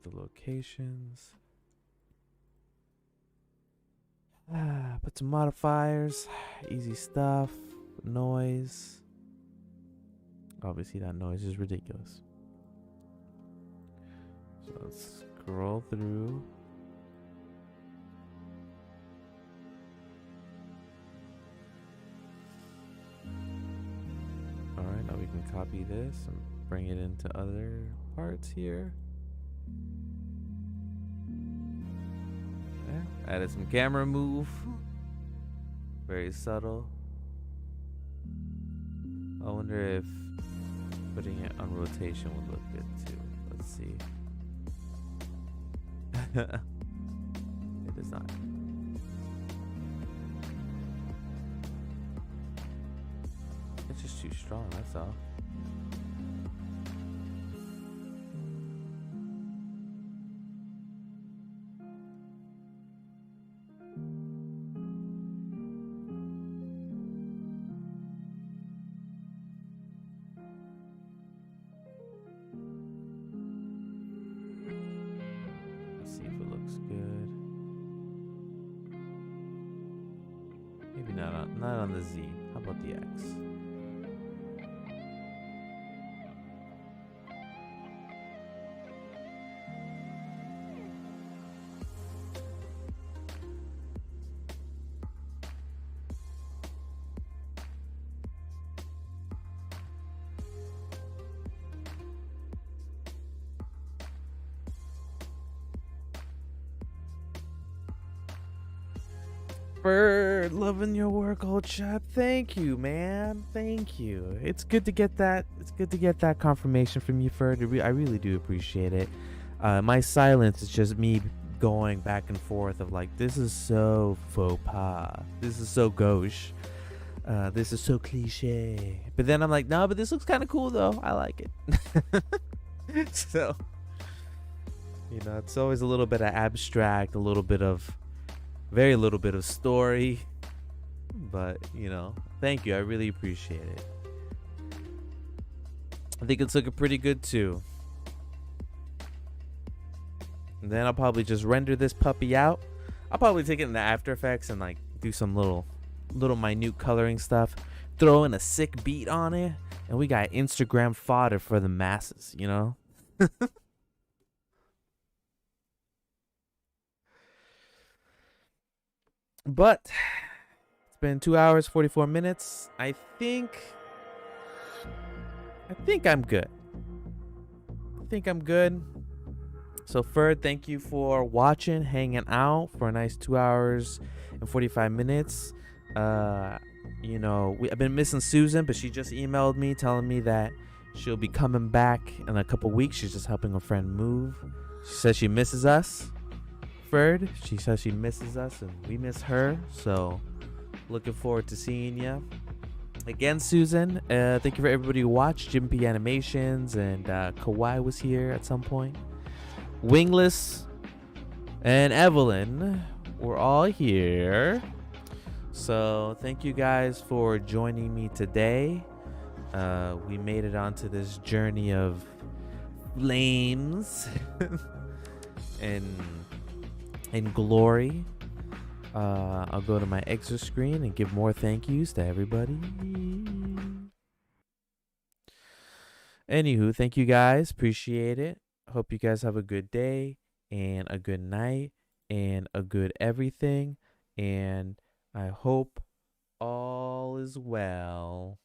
The locations. Put some modifiers. Easy stuff. Noise. Obviously, that noise is ridiculous. So let's scroll through. Alright, now we can copy this and bring it into other parts here. Yeah, added some camera move. Very subtle. I wonder if putting it on rotation would look good too. Let's see. It does not. It's just too strong, that's all. Let's see if it looks good. Maybe not on the Z. How about the X? Bird, loving your work, old chap. Thank you, man. Thank you. It's good to get that. It's good to get that confirmation from you, Bird. I really do appreciate it. My silence is just me going back and forth of like, this is so faux pas. This is so gauche. This is so cliche. But then I'm like, no, but this looks kind of cool though. I like it. So, you know, it's always a little bit of abstract, a little bit of. Very little bit of story, but you know, thank you. I really appreciate it. I think it's looking pretty good too. And then I'll probably just render this puppy out. I'll probably take it into After Effects and like do some little minute coloring stuff. Throw in a sick beat on it, and we got Instagram fodder for the masses, you know? But it's been 2 hours 44 minutes. I think I'm good. So Ferd, thank you for watching, hanging out for a nice 2 hours and 45 minutes. You know, I've been missing Susan, but she just emailed me telling me that she'll be coming back in a couple weeks. She's just helping a friend move. She says she misses us. Ferd, she says she misses us and we miss her, so looking forward to seeing you again, Susan. Thank you for everybody who watched. Jim P Animations and Kawhi was here at some point. Wingless and Evelyn were all here, so thank you guys for joining me today. We made it onto this journey of flames and glory. I'll go to my exit screen and give more thank yous to everybody. Anywho, thank you guys. Appreciate it. Hope you guys have a good day and a good night and a good everything. And I hope all is well.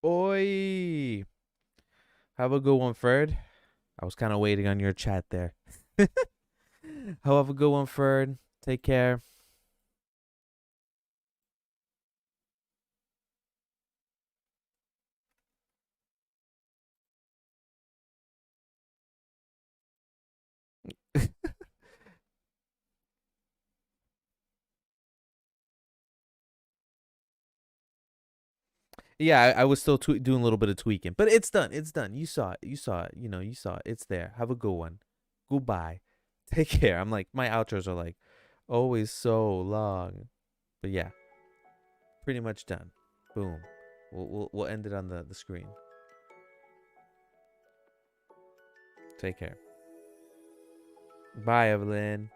Oi! Have a good one, Ferd. I was kind of waiting on your chat there. Have a good one, Ferd. Take care. Yeah, I was still doing a little bit of tweaking, but it's done. It's done. You saw it. You saw it. You know, you saw it. It's there. Have a good one. Goodbye. Take care. I'm like, my outros are like always so long, but yeah, pretty much done. Boom. We'll end it on the screen. Take care. Bye, Evelyn.